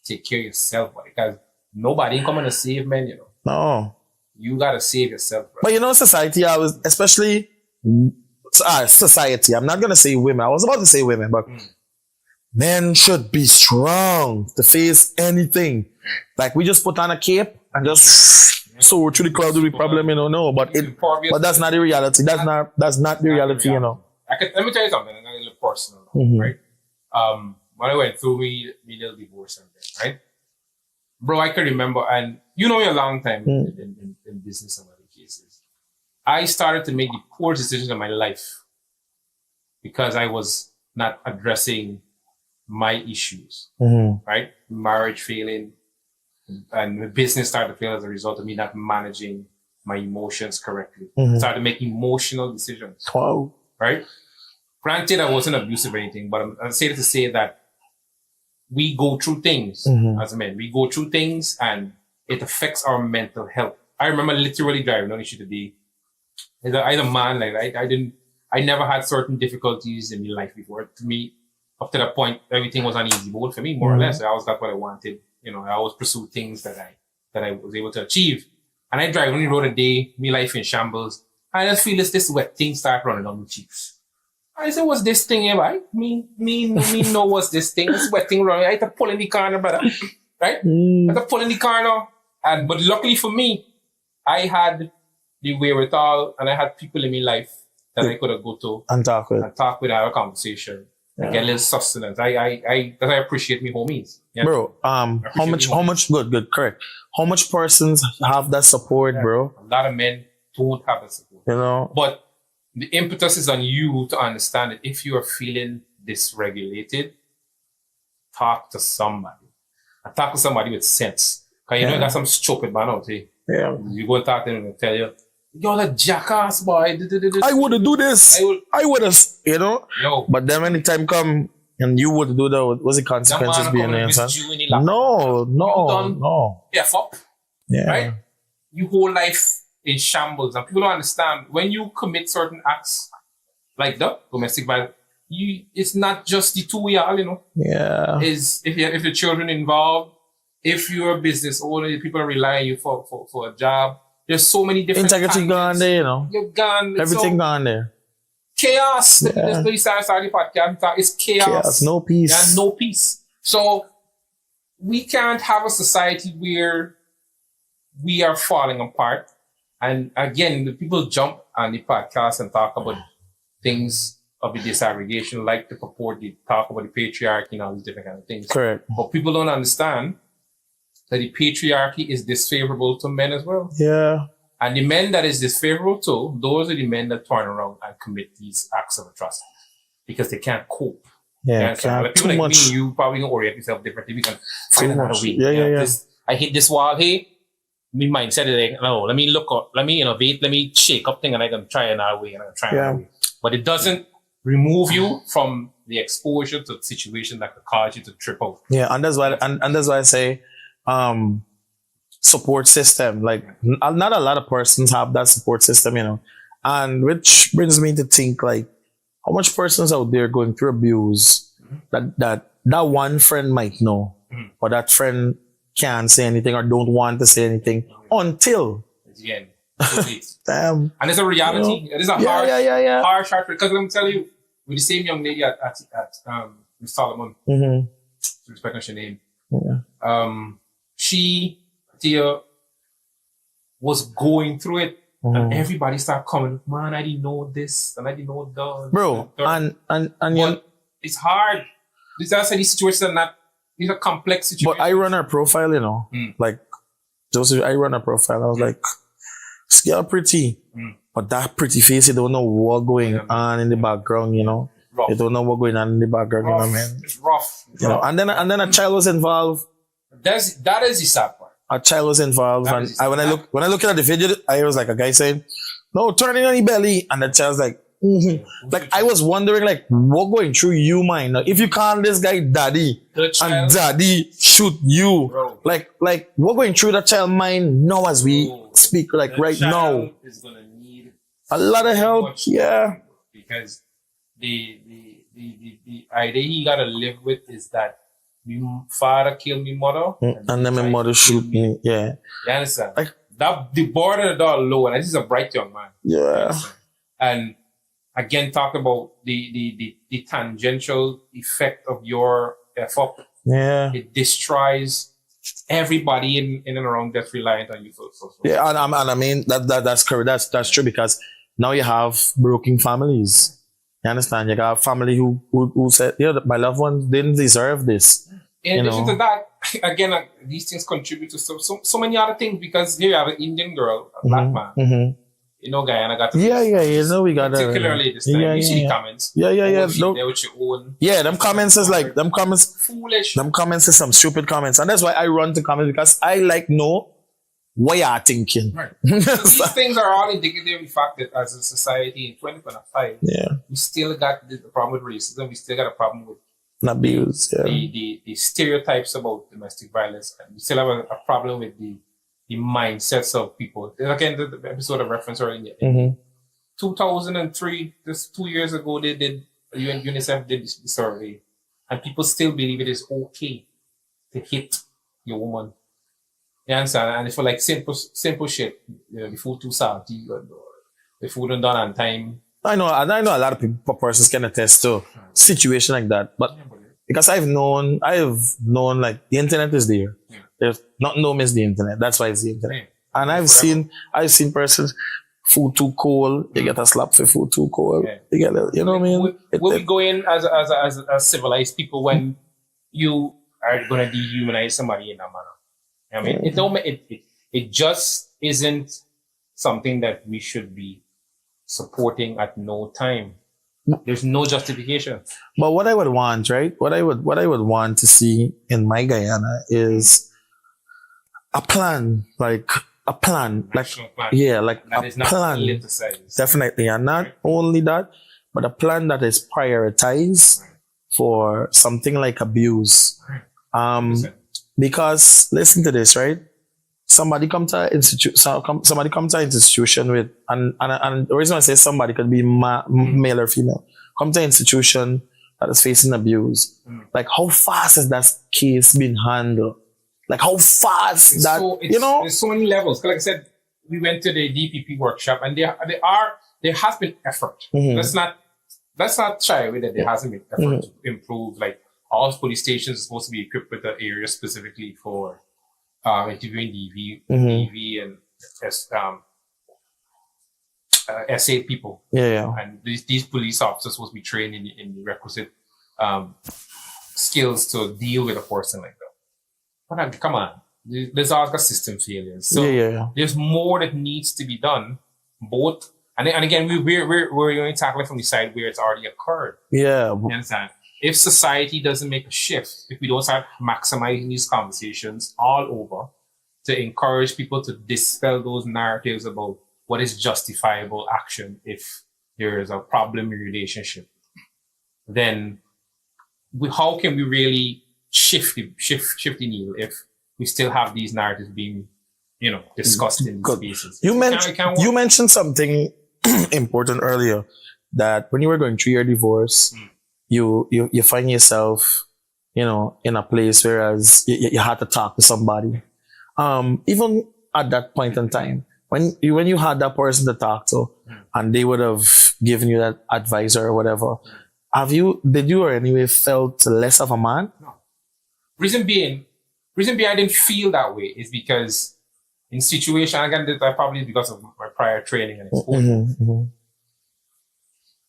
take care of yourself, because nobody ain't coming to save men, you know. No. You gotta save yourself, bro. But you know, society, especially society, I'm not gonna say women. I was about to say women, but men should be strong to face anything. Like, we just put on a cape and just soar through the cloud with the problem, you know. No, but that's not the reality. That's not the reality, you know. Let me tell you something, a little personal, right? When I went through my little divorce and thing, right? Bro, I can remember, and you know me a long time in business and other cases. I started to make the poor decisions in my life because I was not addressing my issues, right? Marriage failing, and the business started to fail as a result of me not managing my emotions correctly. Mm-hmm. Started making emotional decisions. Wow. Right? Granted, I wasn't abusive or anything, but I'm saying to say that we go through things as men. We go through things and it affects our mental health. I remember literally driving on the street today. As a man, like I never had certain difficulties in my life before. To me, up to that point, everything was an easy boat for me, more or less. I always got what I wanted. You know, I always pursued things that I was able to achieve. And I drive on the road a day, me life in shambles. I just feel this wet thing start running on my cheeks. I said, what's this thing here, right? Me know what's this thing. This wet thing running. I had to pull in the corner, brother. Right? I had to pull in the corner. But luckily for me, I had the wherewithal and I had people in my life that I could have go to and talk with, have a conversation, and get a little sustenance. I appreciate me homies. Yeah? Bro, how much, good, correct. How much persons have that support, bro? A lot of men don't have that support. You know? But the impetus is on you to understand it. If you are feeling dysregulated, talk to somebody. And talk to somebody with sense. Because you know you got some stupid man out here. Yeah. You go and talk to them and tell you, you're a jackass, boy. I wouldn't do this. I would have, you know? Yo. But then when the time come and you would do that, what's the consequences being there? No. Yeah, fuck. Yeah. Right? Your whole life in shambles. And people don't understand. When you commit certain acts like that, domestic violence, it's not just the two of y'all, you know? Yeah. If the children involved, if you're a business owner, people are relying on you for a job. There's so many different integrity gone there, you know. You're gone. Everything gone there. Chaos. Yeah. The start the podcast. It's chaos. No peace. There's no peace. So we can't have a society where we are falling apart. And again, the people jump on the podcast and talk about things of the disaggregation, like to purport the talk about the patriarchy and all these different kind of things. Correct. But people don't understand that the patriarchy is disfavorable to men as well. Yeah. And the men that is disfavorable to, those are the men that turn around and commit these acts of atrocity because they can't cope. Yeah, like people like much. me, you probably gonna orient yourself differently. We can find another way. Yeah. I hit this wall here. My mindset is like, no, let me look up, let me innovate, let me shake up thing, and I can try another way, and I can try another way. But it doesn't remove you from the exposure to the situation that could cause you to trip out. Yeah, and that's why, and that's why I say, support system. Like, not a lot of persons have that support system, you know. And which brings me to think, like, how much persons out there going through abuse that one friend might know, or that friend can't say anything or don't want to say anything until. Again, damn. And it's a reality. You know? It is a harsh, because let me tell you, with the same young lady at Miss Solomon, respect her name, she was going through it, and everybody started coming, man, I didn't know this, and I didn't know that. Bro, and it's hard. These situations are not, these are complex situations. But I run her profile, you know, like, Joseph, I run her profile. I was like, this girl pretty, but that pretty face, you don't know what going on in the background, you know. Rough. You don't know what going on in the background, you know, man. It's rough. You know, and then a child was involved. That is the sad part. A child was involved, and when I look at the video, I was like a guy saying, "No, turn it on your belly," and the child's like, Like, I was wondering, like, what going through you mind? Like, if you call this guy daddy and daddy shoot you, bro. like what going through that child mind now as we speak, like right now? Is gonna need a lot of help, yeah. Because the idea he gotta live with is that my father killed my mother, and then my mother shoot me. Yeah, you understand? Like that, the border of the low, and this is a bright young man. Yeah, and again, talk about the tangential effect of your effort. Yeah, it destroys everybody in and around that's reliant on you for. Yeah, and I mean that's correct. That's true, because now you have broken families. You understand? You got a family who said, you know, my loved ones didn't deserve this. In addition to that, again, these things contribute to so many other things, because here you have an Indian girl, a black man. Mm-hmm. You know, Guyana got you know, we got particularly this time. You see the comments. Yeah. There with your own. Yeah, them comments is like them comments foolish. Them comments is some stupid comments, and that's why I run to comments, because I like know what you are thinking. Right. These things are all indicative of the fact that as a society in 2025, we still got the problem with racism. We still got a problem with abuse, the stereotypes about domestic violence. And we still have a problem with the mindsets of people. Again, the episode of reference earlier. In 2003, just 2 years ago, they did, UNICEF did the survey, and people still believe it is okay to hit your woman. You understand? And it's for like simple shit. The food too salty, or the food not done on time. I know a lot of people, persons can attest to situation like that. But because I've known like the internet is there. Yeah. There's not no miss the internet. That's why it's the internet. Yeah. And I've seen persons food too cold. You get a slap for food too cold. Yeah. You get you know what I mean? Will we go in as civilized people when you are gonna dehumanize somebody in that manner? I mean, it just isn't something that we should be supporting at no time. There's no justification. But what I would want, right? What I would want to see in my Guyana is a plan, like a plan, yeah, like that a is not plan. politicized. Definitely, and not only that, but a plan that is prioritized for something like abuse. Because listen to this, right? Somebody come to an institution with, and the reason I say somebody could be male or female, come to an institution that is facing abuse. Like, how fast has that case been handled? Like, how fast there's so many levels. Like I said, we went to the DPP workshop, and there has been effort. Let's not shy away that there hasn't been effort to improve. Like, all police stations are supposed to be equipped with an area specifically for interviewing DV and SA people. And these police officers are supposed to be trained in the requisite skills to deal with a person like that. But come on, there's all got system failures. So there's more that needs to be done. Both, and again, we're going to tackle it from the side where it's already occurred. Yeah, you understand? If society doesn't make a shift, if we don't start maximizing these conversations all over to encourage people to dispel those narratives about what is justifiable action if there is a problem in relationship, then how can we really shift the needle if we still have these narratives being, discussed in these spaces? You mentioned something important earlier, that when you were going through your divorce, you find yourself, in a place whereas you had to talk to somebody. Even at that point in time, when you had that person to talk to, and they would have given you that advice or whatever, did you or anyway felt less of a man? No. Reason being I didn't feel that way is because in situation, again, that probably because of my prior training and exposure.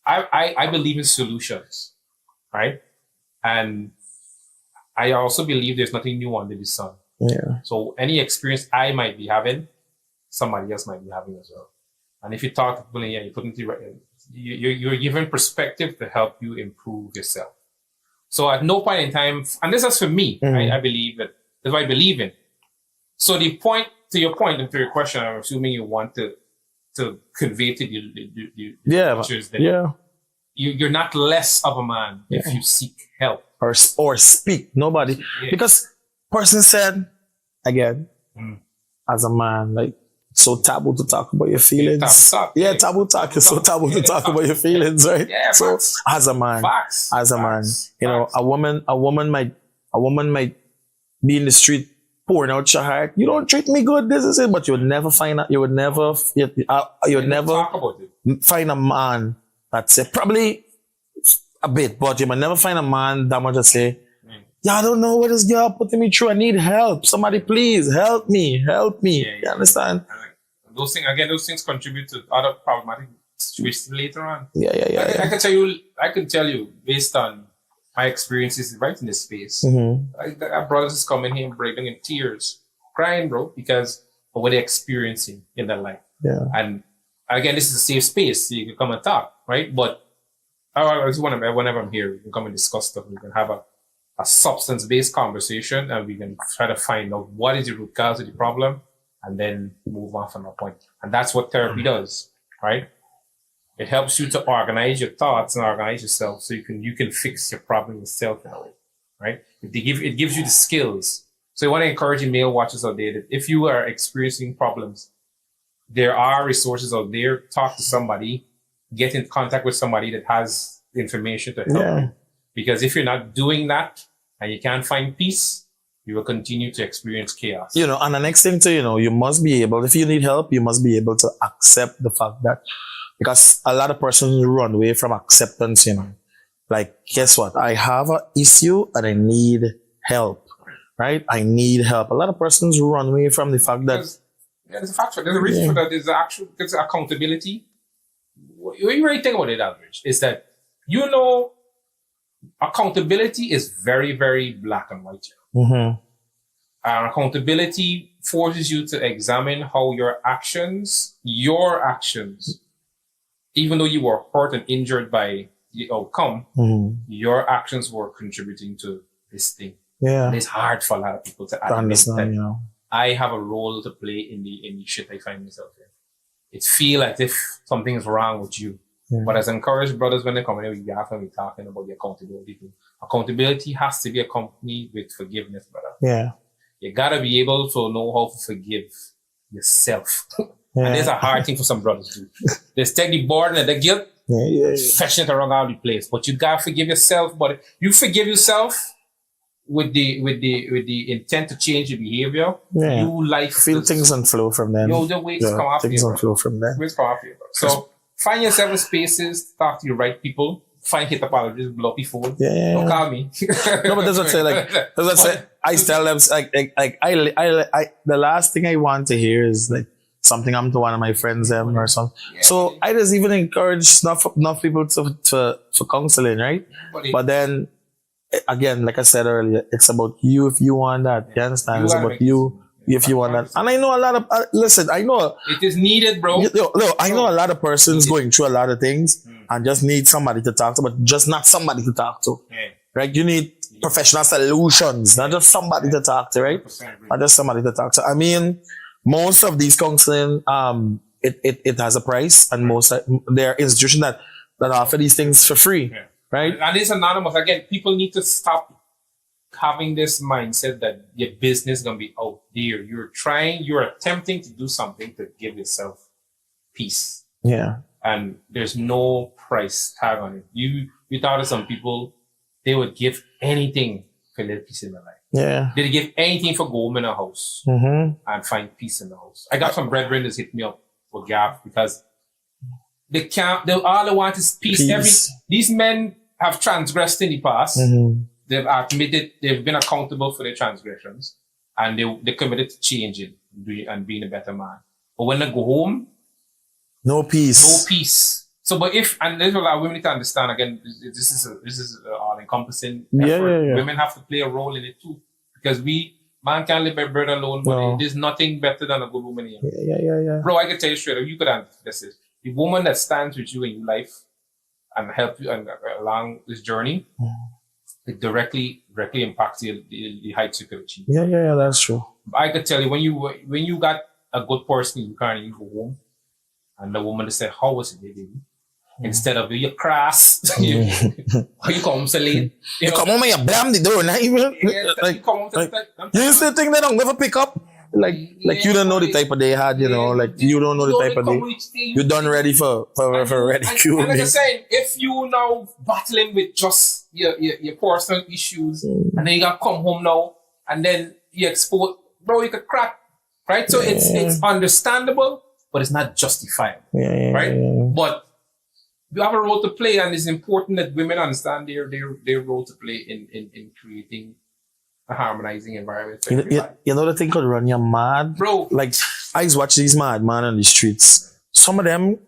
I believe in solutions, right? And I also believe there's nothing new under the sun. Yeah. So any experience I might be having, somebody else might be having as well. And if you talk to people, you put into you're given perspective to help you improve yourself. So at no point in time, and this is for me, I believe that that's what I believe in. So to your point and to your question, I'm assuming you want to convey to the teachers that you're not less of a man if you seek help or speak. Nobody, because person said again, as a man, like, so taboo to talk about your feelings. Taboo talk is so taboo to talk about your feelings, right? Yeah, so as a man, a woman might be in the street pouring out your heart. You don't treat me good, this is it, but you would never find find a man that say, probably a bit, but you might never find a man that much to say, I don't know what this girl putting me through. I need help. Somebody please help me. You understand? Those things contribute to other problematic situations later on. I can tell you based on my experiences right in this space. Our brothers is coming here breaking in tears, crying, bro, because of what they're experiencing in their life. Yeah. And again, this is a safe space, so you can come and talk, right? But whenever I'm here, we can come and discuss stuff. We can have a substance-based conversation, and we can try to find out what is the root cause of the problem and then move on from that point. And that's what therapy does, right? It helps you to organize your thoughts and organize yourself so you can fix your problem yourself in a way, right? It gives you the skills. So I want to encourage you male watchers out there that if you are experiencing problems, there are resources out there. Talk to somebody, get in contact with somebody that has information to help you. Because if you're not doing that and you can't find peace, you will continue to experience chaos. You know, and the next thing too, you know, you must be able, if you need help, you must be able to accept the fact that, because a lot of persons run away from acceptance, you know. Like, guess what? I have an issue and I need help, right? I need help. A lot of persons run away from the fact that... There's a factor. There's a reason for that. There's accountability. What you really think about it, Aldridge, is that, you know, accountability is very, very black and white. And accountability forces you to examine how your actions, even though you were hurt and injured by the outcome, your actions were contributing to this thing. Yeah. And it's hard for a lot of people to admit that, you know, I have a role to play in the shit I find myself in. It feels as if something is wrong with you. But as encouraged brothers, when they come in, we have to be talking about the accountability. Accountability has to be accompanied with forgiveness, brother. Yeah. You gotta be able to know how to forgive yourself. And it's a hard thing for some brothers to do. They take the burden and the guilt, fetching it around all the place. But you gotta forgive yourself. But you forgive yourself with the intent to change your behavior. You feel things and flow from them. The weights come off you. Things and flow from them. Weights come off you. So find yourself in spaces, talk to the right people. Find hit apologies, blow up your phone. Don't call me. No, but that's what I say. I tell them the last thing I want to hear is like something happened to one of my friends or something. So I just even encourage enough people to counseling, right? But then again, like I said earlier, it's about you if you want that. You understand? It's about you. If you want that. And I know a lot of, listen, I know. It is needed, bro. I know a lot of persons going through a lot of things and just need somebody to talk to, but just not somebody to talk to. Right? You need professional solutions, not just somebody to talk to, right? Not just somebody to talk to. I mean, most of these counseling, it has a price, and there are institutions that offer these things for free. Right? And it's anonymous. Again, people need to stop having this mindset that your business is going to be out there. You're attempting to do something to give yourself peace. Yeah. And there's no price tag on it. You thought of some people, they would give anything for their peace in their life. Yeah. They'd give anything for go home in a house and find peace in the house. I got some brethren that hit me up for gap because all they want is peace. These men have transgressed in the past. They've admitted, they've been accountable for their transgressions, and they committed to changing and being a better man. But when they go home, no peace. So, but and there's a lot of women need to understand, again, this is all encompassing effort. Women have to play a role in it too. Because man can't live by bread alone, but there's nothing better than a good woman here. Yeah. Bro, I can tell you straight up, you could answer this. The woman that stands with you in your life and help you along this journey, it directly impacts the heights you could achieve. Yeah, that's true. I could tell you, when you got a good person, you can't go home, and the woman said, "How was it, baby?" Instead of you crass, you come so late. You come home and you blam the door, not even you still think they don't never pick up. Like you don't know the type of day you had, you know, like you don't know the type of day. You're done ready for ridicule. And like I said, if you now battling with just your personal issues, and then you gotta come home now, and then you export, bro, you could crack, right? So it's understandable, but it's not justifiable, right? But you have a role to play, and it's important that women understand their role to play in creating a harmonizing environment. You know the thing could run you mad? Bro. Like, I used to watch these mad man on the streets. Some of them,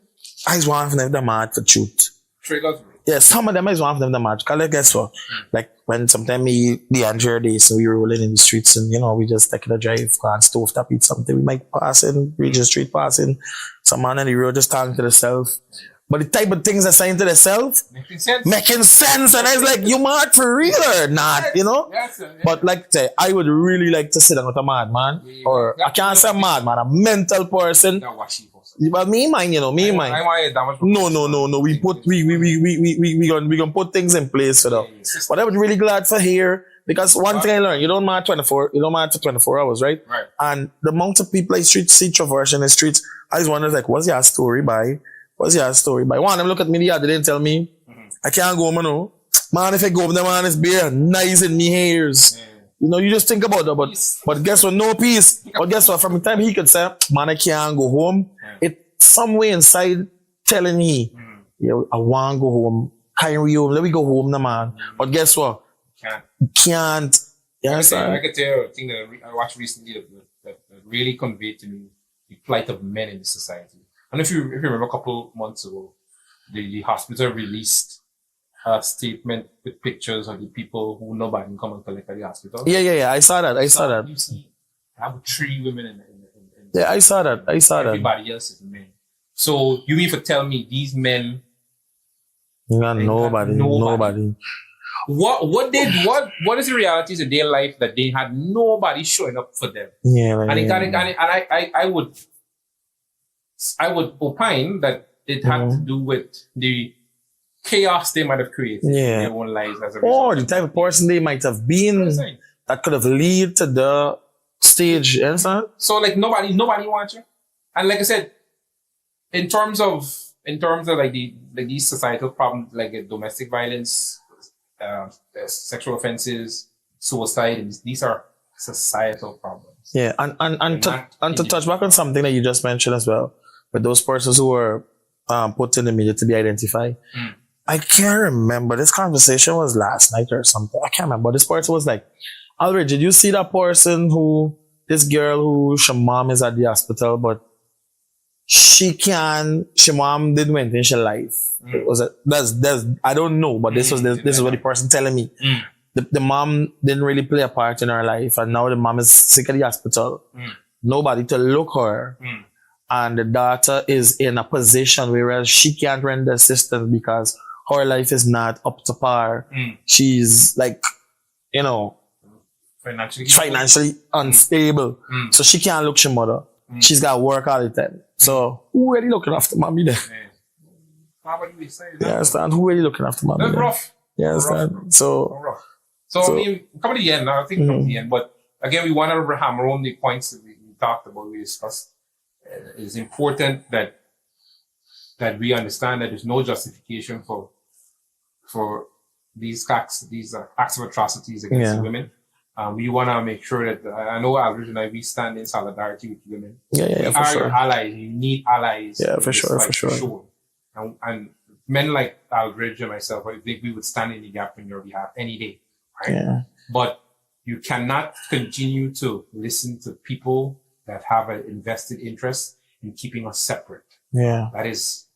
I used to want them to mad for truth. Triggers. Yeah, some of them I used to want them to mad. Because guess what? Like, when sometimes the Andrea day, so we rolling in the streets and, you know, we just taking a drive, can't stove top, eat something. We might pass in, Regent Street passing. Some man on the road just talking to themselves. But the type of things they're saying to themselves, making sense. And I was like, you mad for real or not, you know? Yes, yeah. But like I would really like to sit down with a madman. Or I can't say madman, a mental person. But me mind, you know, me mind. No. We gonna put things in place for them. But I was really glad for here. Because one thing I learned, you don't mind 24 hours, right? Right. And the amount of people I see traversing the streets, I just wonder, like, what's your story by? One of them look at me the other day and tell me, I can't go, man, no. Man, if I go, the man is bare, nice in me hairs. You know, you just think about that, but guess what? No peace. But guess what? From the time he could say, man, I can't go home, it's some way inside telling me, yeah, I want to go home. Carry you home. Let me go home, the man. But guess what? Can't. You understand? I could tell you a thing that I watched recently that really conveyed to me the plight of men in society. And if you remember a couple months ago, the hospital released a statement with pictures of the people who nobody can come and collect at the hospital. Yeah. I saw that. You see, I have 3 women in yeah, I saw that. Everybody else is men. So you mean to tell me these men? Nobody. What is the realities of their life that they had nobody showing up for them? Yeah, I would opine that it had to do with the chaos they might have created in their own lives as a result. Or the type of person they might have been that could have led to the stage, you understand? So like nobody wants you. And like I said, in terms of like these societal problems like domestic violence, sexual offenses, suicide, and these are societal problems. Yeah, and to touch back on something that you just mentioned as well, with those persons who were put in the media to be identified. I can't remember. This conversation was last night or something. I can't remember. This person was like, Aldridge, did you see that person this girl whose mom is at the hospital, but she mom didn't went in her life. I don't know, but this is what the person telling me. The mom didn't really play a part in her life, and now the mom is sick at the hospital. Nobody to look her. And the daughter is in a position whereas she can't render assistance because her life is not up to par. She's like, you know, financially unstable. So she can't look her mother. She's got to work all the time. So who really looking after mommy then? You understand? Who really looking after mommy? That's rough. You understand? So I mean, come to the end now. I think come to the end. But again, we want to hammer home the points that we talked about, we discussed. It's important that we understand that there's no justification for these acts of atrocities against women. We want to make sure that I know Aldridge and I, we stand in solidarity with women. We are your allies. You need allies. Yeah, for sure. And men like Aldridge and myself, I think we would stand in the gap on your behalf any day, right? Yeah. But you cannot continue to listen to people that have an invested interest in keeping us separate. Yeah. That is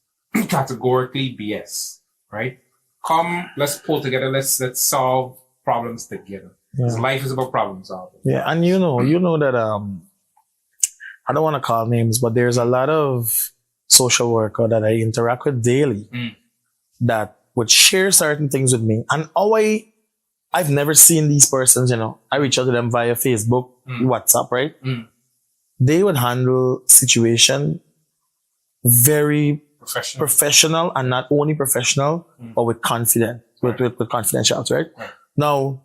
categorically BS, right? Come, let's pull together, let's solve problems together. Because life is about problem solving. Yeah, and you know that I don't want to call names, but there's a lot of social worker that I interact with daily that would share certain things with me. And I've never seen these persons, you know. I reach out to them via Facebook, WhatsApp, right? They would handle situation very professional, and not only professional, but with confidence, with confidentiality, right? Now,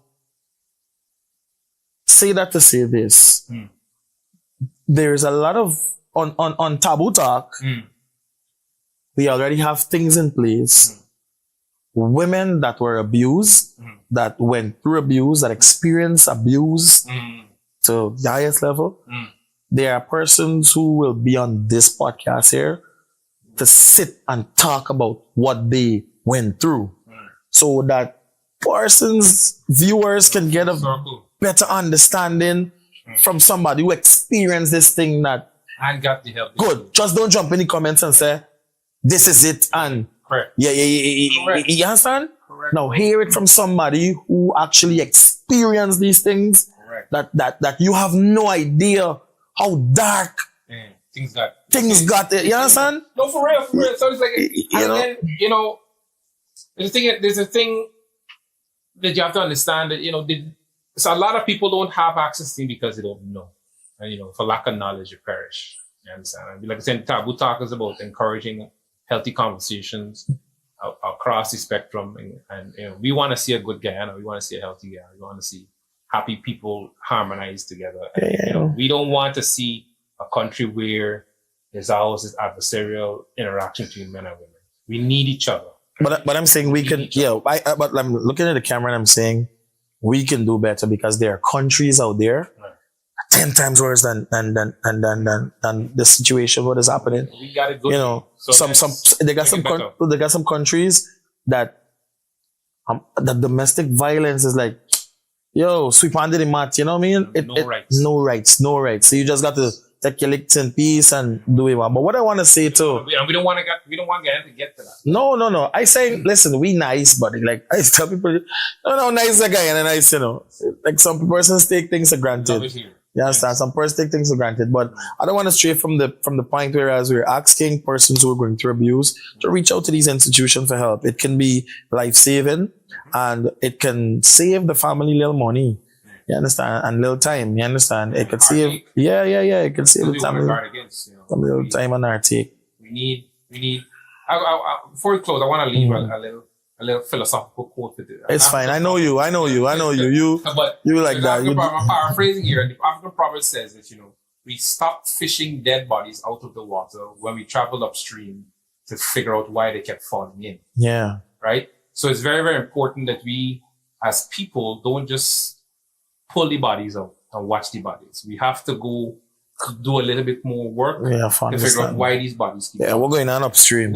say that to say this. There's a lot of, on Taboo Talk, we already have things in place. Women that were abused, that went through abuse, that experienced abuse to the highest level. There are persons who will be on this podcast here to sit and talk about what they went through, so that persons, viewers can get a better understanding from somebody who experienced this thing that and got the help. Good. Just don't jump in the comments and say, this is it, and correct. Yeah. You understand? Correct. Now hear it from somebody who actually experienced these things. Correct. That you have no idea how dark things got it. You understand? No, for real. So it's like, there's a thing that you have to understand that, so a lot of people don't have access to it because they don't know. And, for lack of knowledge, you perish. You understand? And like I said, Taboo Talk is about encouraging healthy conversations across the spectrum. And we want to see a good Guyana. We want to see a healthy Guyana. We want to see happy people harmonize together. And, we don't want to see a country where there's always this adversarial interaction between men and women. We need each other. But I'm saying we can, but I'm looking at the camera and I'm saying we can do better because there are countries out there 10 times worse than the situation what is happening. We got it good. They got some countries that the domestic violence is like, sweep under the mat. You know what I mean? No rights. So you just got to take your licks in peace and do it. But what I want to say too, we don't want to get to that. No. I say, listen, we nice, but like I tell people, nice a guy and a nice, like some persons take things for granted. You understand? Some persons take things for granted, but I don't want to stray from the point where as we're asking persons who are going through abuse to reach out to these institutions for help. It can be life saving, and it can save the family little money. You understand? And little time. You understand? It could save. Yeah. It could save the family some little time and our take. We need. Before we close, I want to leave a little philosophical quote with it. It's fine. I know you. You like that. I'm paraphrasing here. And the African proverb says that, we stop fishing dead bodies out of the water when we travel upstream to figure out why they kept falling in. Yeah. Right? So it's very, very important that we, as people, don't just pull the bodies out and watch the bodies. We have to go do a little bit more work to figure out why these bodies keep we're going on upstream.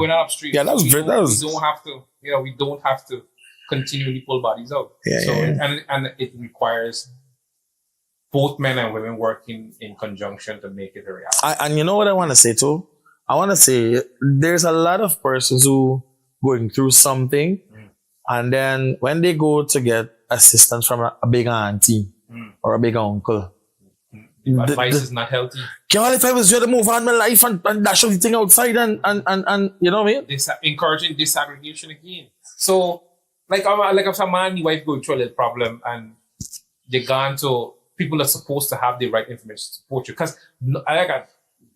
Yeah, we don't have to continually pull bodies out. And it requires both men and women working in conjunction to make it a reality. And you know what I want to say too? I want to say there's a lot of persons who going through something, and then when they go to get assistance from a big auntie or a big uncle, advice is not healthy. Girl, if I was here to move on my life and dash everything outside and you know what I mean? Encouraging disaggregation again. So like if some man, your wife going through a little problem and they gone to people are supposed to have the right information to support you. Because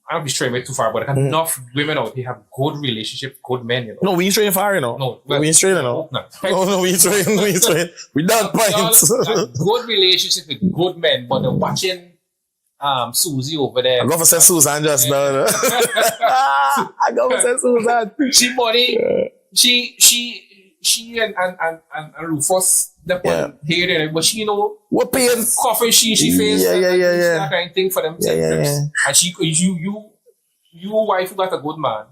I'll be straying way too far, but enough women out here have good relationships, good men. No, we ain't straying far, No, we ain't straying, No, we ain't straying. We done points. Good relationship with good men, but they're watching Susie over there. I go for say Susan just now. I go for say Susan. She money. She and Rufus here, but she what paying coffee she face that kind of thing for them. And you wife who got a good man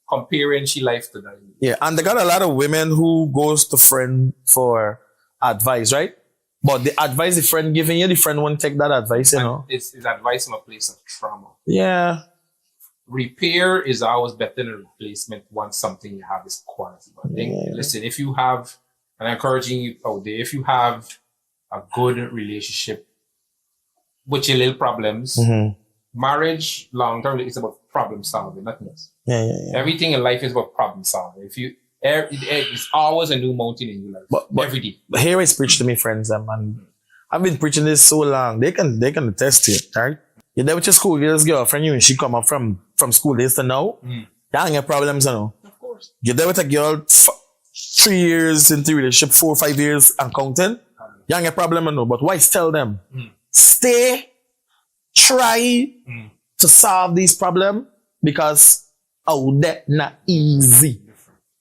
comparing she life to that. Yeah, and they got a lot of women who goes to friend for advice, right? But the advice the friend giving you, the friend won't take that advice, It's advice from a place of trauma. Yeah. Repair is always better than replacement once something you have is quality. But listen, if you have, and I'm encouraging you out there, if you have a good relationship with your little problems, marriage long term is about problem solving, nothing else. Yeah. Everything in life is about problem solving. It's always a new mountain in your life. But every day. But here is preach to me, friends, and I've been preaching this so long. They can attest to it, right? You're there with your school girl's girlfriend, and she come up from school days to now. You ain't got problems, Of course. You're there with a girl 3 years into the relationship, 4 or 5 years and counting. You ain't got problem, But why tell them? Stay, try to solve these problems because that not easy.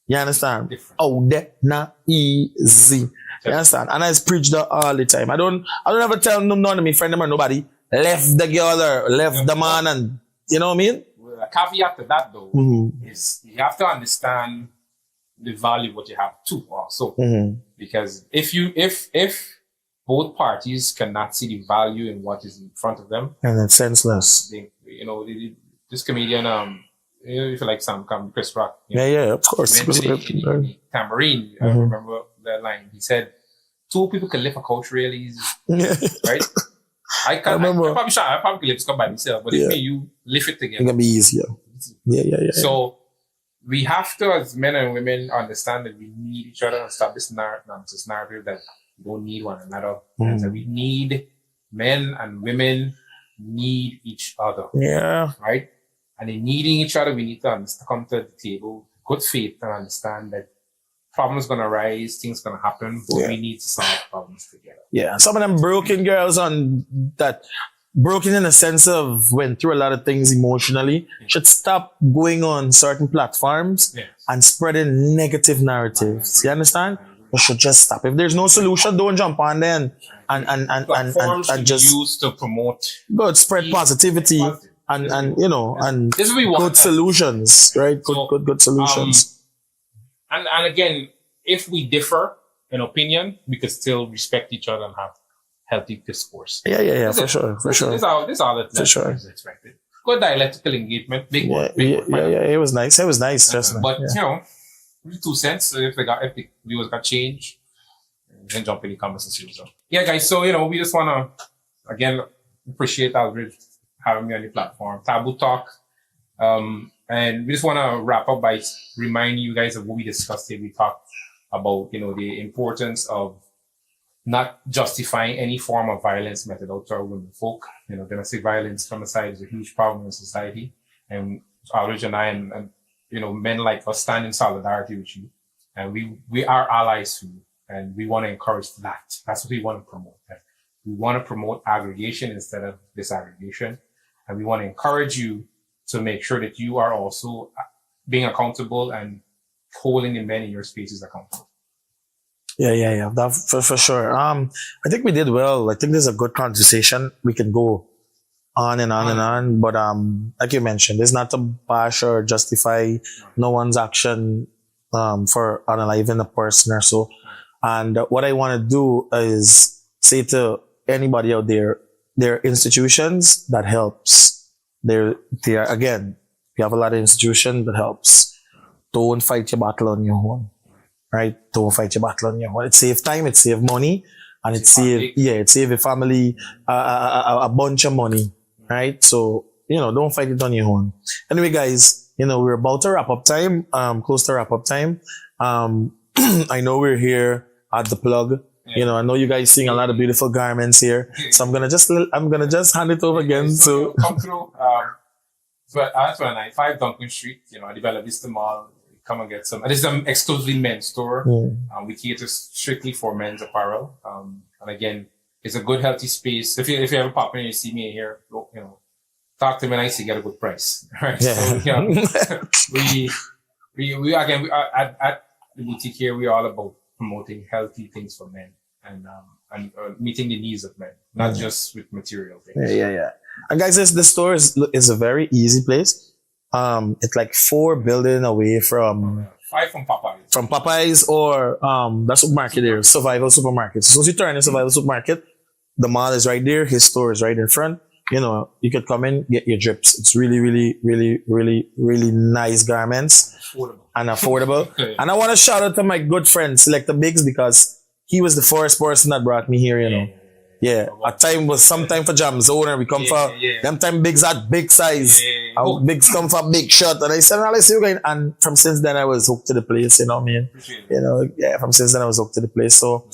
You understand? That not easy. You understand? And I preach that all the time. I don't ever tell none of my friend or nobody left the girl or left the man, and you know what I mean? Well, a caveat to that though is you have to understand the value of what you have too also. Because if both parties cannot see the value in what is in front of them, and it's senseless. This comedian if you like some Chris Rock. Yeah, of course. Tambourine, I remember that line. He said, 2 people can live a couch really easy. Right? I probably lift it by myself, but if you lift it together, it can be easier. Yeah. So we have to, as men and women, understand that we need each other and stop this narrative that we don't need one another. And so we need men and women need each other. Yeah. Right? And in needing each other, we need to come to the table, good faith, and understand that problems gonna rise, things gonna happen, but we need to solve problems together. Yeah. Some of them broken girls on that, broken in the sense of went through a lot of things emotionally, should stop going on certain platforms and spreading negative narratives. You understand? We should just stop. If there's no solution, don't jump on there and just use to promote good, spread positivity and you know, and this is what we want, good solutions, right? Good solutions. And again, if we differ in opinion, we could still respect each other and have healthy discourse. Yeah, for sure. This is all that is expected. Good dialectical engagement, big one. It was nice. But you know, 2 cents. If the viewers got change, then jump in the comments and see what's up. Yeah, guys. So you know, we just wanna again appreciate Aldridge having me on the platform, Taboo Talk. And we just want to wrap up by reminding you guys of what we discussed here. We talked about, you know, the importance of not justifying any form of violence meted out to our women folk. You know, domestic violence femicide is a huge problem in society. And Aldridge and I and you know, men like us stand in solidarity with you. And we are allies to you. And we want to encourage that. That's what we want to promote. We want to promote aggregation instead of disaggregation. And we want to encourage you to make sure that you are also being accountable and holding the men in your spaces accountable. Yeah. That for sure. I think we did well. I think this is a good conversation. We can go on and on. But like you mentioned, it's not to bash or justify no one's action for unaliving a person or so. And what I want to do is say to anybody out there, there are institutions that helps. There again, we have a lot of institutions that helps. Don't fight your battle on your own, right? Don't fight your battle on your own. It saves time, it saves money, and it save your family a bunch of money, right? So you know, don't fight it on your own. Anyway, guys, you know, we're about to wrap up time. Close to wrap up time. I know we're here at the plug. You know, I know you guys seeing a lot of beautiful garments here, so I'm gonna just hand it over again. So come through. But that's 5 Duncan Street. You know, at the Bella Vista Mall. Come and get some. And this is an exclusively men's store. We cater strictly for men's apparel. And again, it's a good, healthy space. If you ever pop in and you see me here, you know, talk to me nice, you get a good price. Right? Yeah. So you know, we again at the boutique here, we're all about promoting healthy things for men and meeting the needs of men, not just with material things. Yeah. And guys, this store is a very easy place. It's like 4 buildings away from 5 from Popeyes. From Popeyes or that supermarket there, Survival Supermarket. So as you turn in Survival Supermarket, the mall is right there. His store is right in front. You know, you could come in, get your drips. It's really, really, really, really, really nice garments. Affordable. Okay. And I want to shout out to my good friend, Selector Biggs, because he was the first person that brought me here, you know. Yeah. A time was some time for jams owner. We come for them time Biggs had big size. Biggs come for big shot. And I said, let's see you going. And from since then I was hooked to the place, you know what I mean? You know, from since then I was hooked to the place. So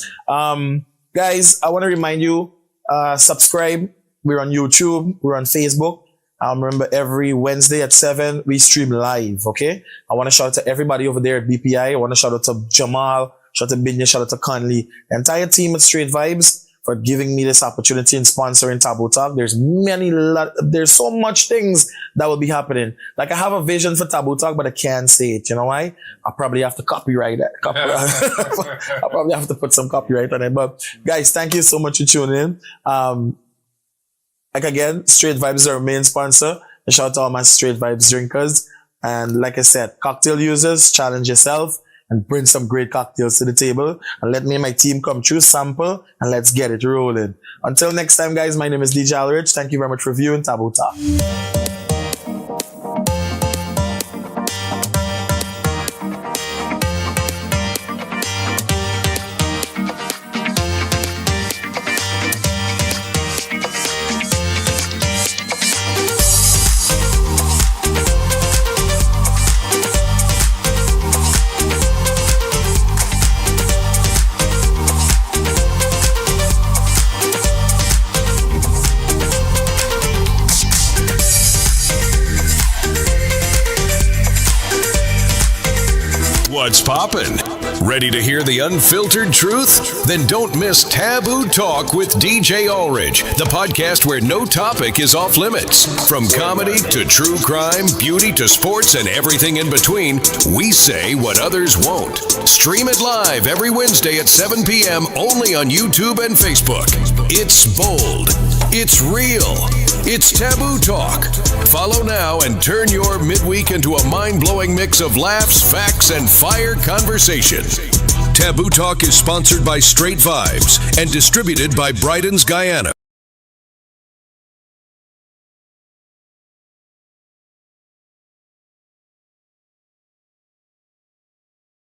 guys, I want to remind you, subscribe. We're on YouTube, we're on Facebook. Remember, every Wednesday at 7, we stream live, okay? I want to shout out to everybody over there at BPI. I want to shout out to Jamal, shout out to Binya, shout out to Conley, the entire team at Straight Vibes for giving me this opportunity and sponsoring Taboo Talk. There's so much things that will be happening. Like I have a vision for Taboo Talk, but I can't say it. You know why? I probably have to copyright that. I probably have to put some copyright on it. But guys, thank you so much for tuning in. Like again, Straight Vibes is our main sponsor. And shout out to all my Straight Vibes drinkers. And like I said, cocktail users, challenge yourself and bring some great cocktails to the table. And let me and my team come through, sample, and let's get it rolling. Until next time, guys, my name is DJ Aldridge. Thank you very much for viewing Taboo Talk. What's poppin'? Ready to hear the unfiltered truth? Then don't miss Taboo Talk with DJ Ulrich, the podcast where no topic is off limits. From comedy to true crime, beauty to sports, and everything in between, we say what others won't. Stream it live every Wednesday at 7 p.m. only on YouTube and Facebook. It's bold. It's real. It's Taboo Talk. Follow now and turn your midweek into a mind-blowing mix of laughs, facts, and fire conversation. Taboo Talk is sponsored by Straight Vibes and distributed by Bryden's Guyana.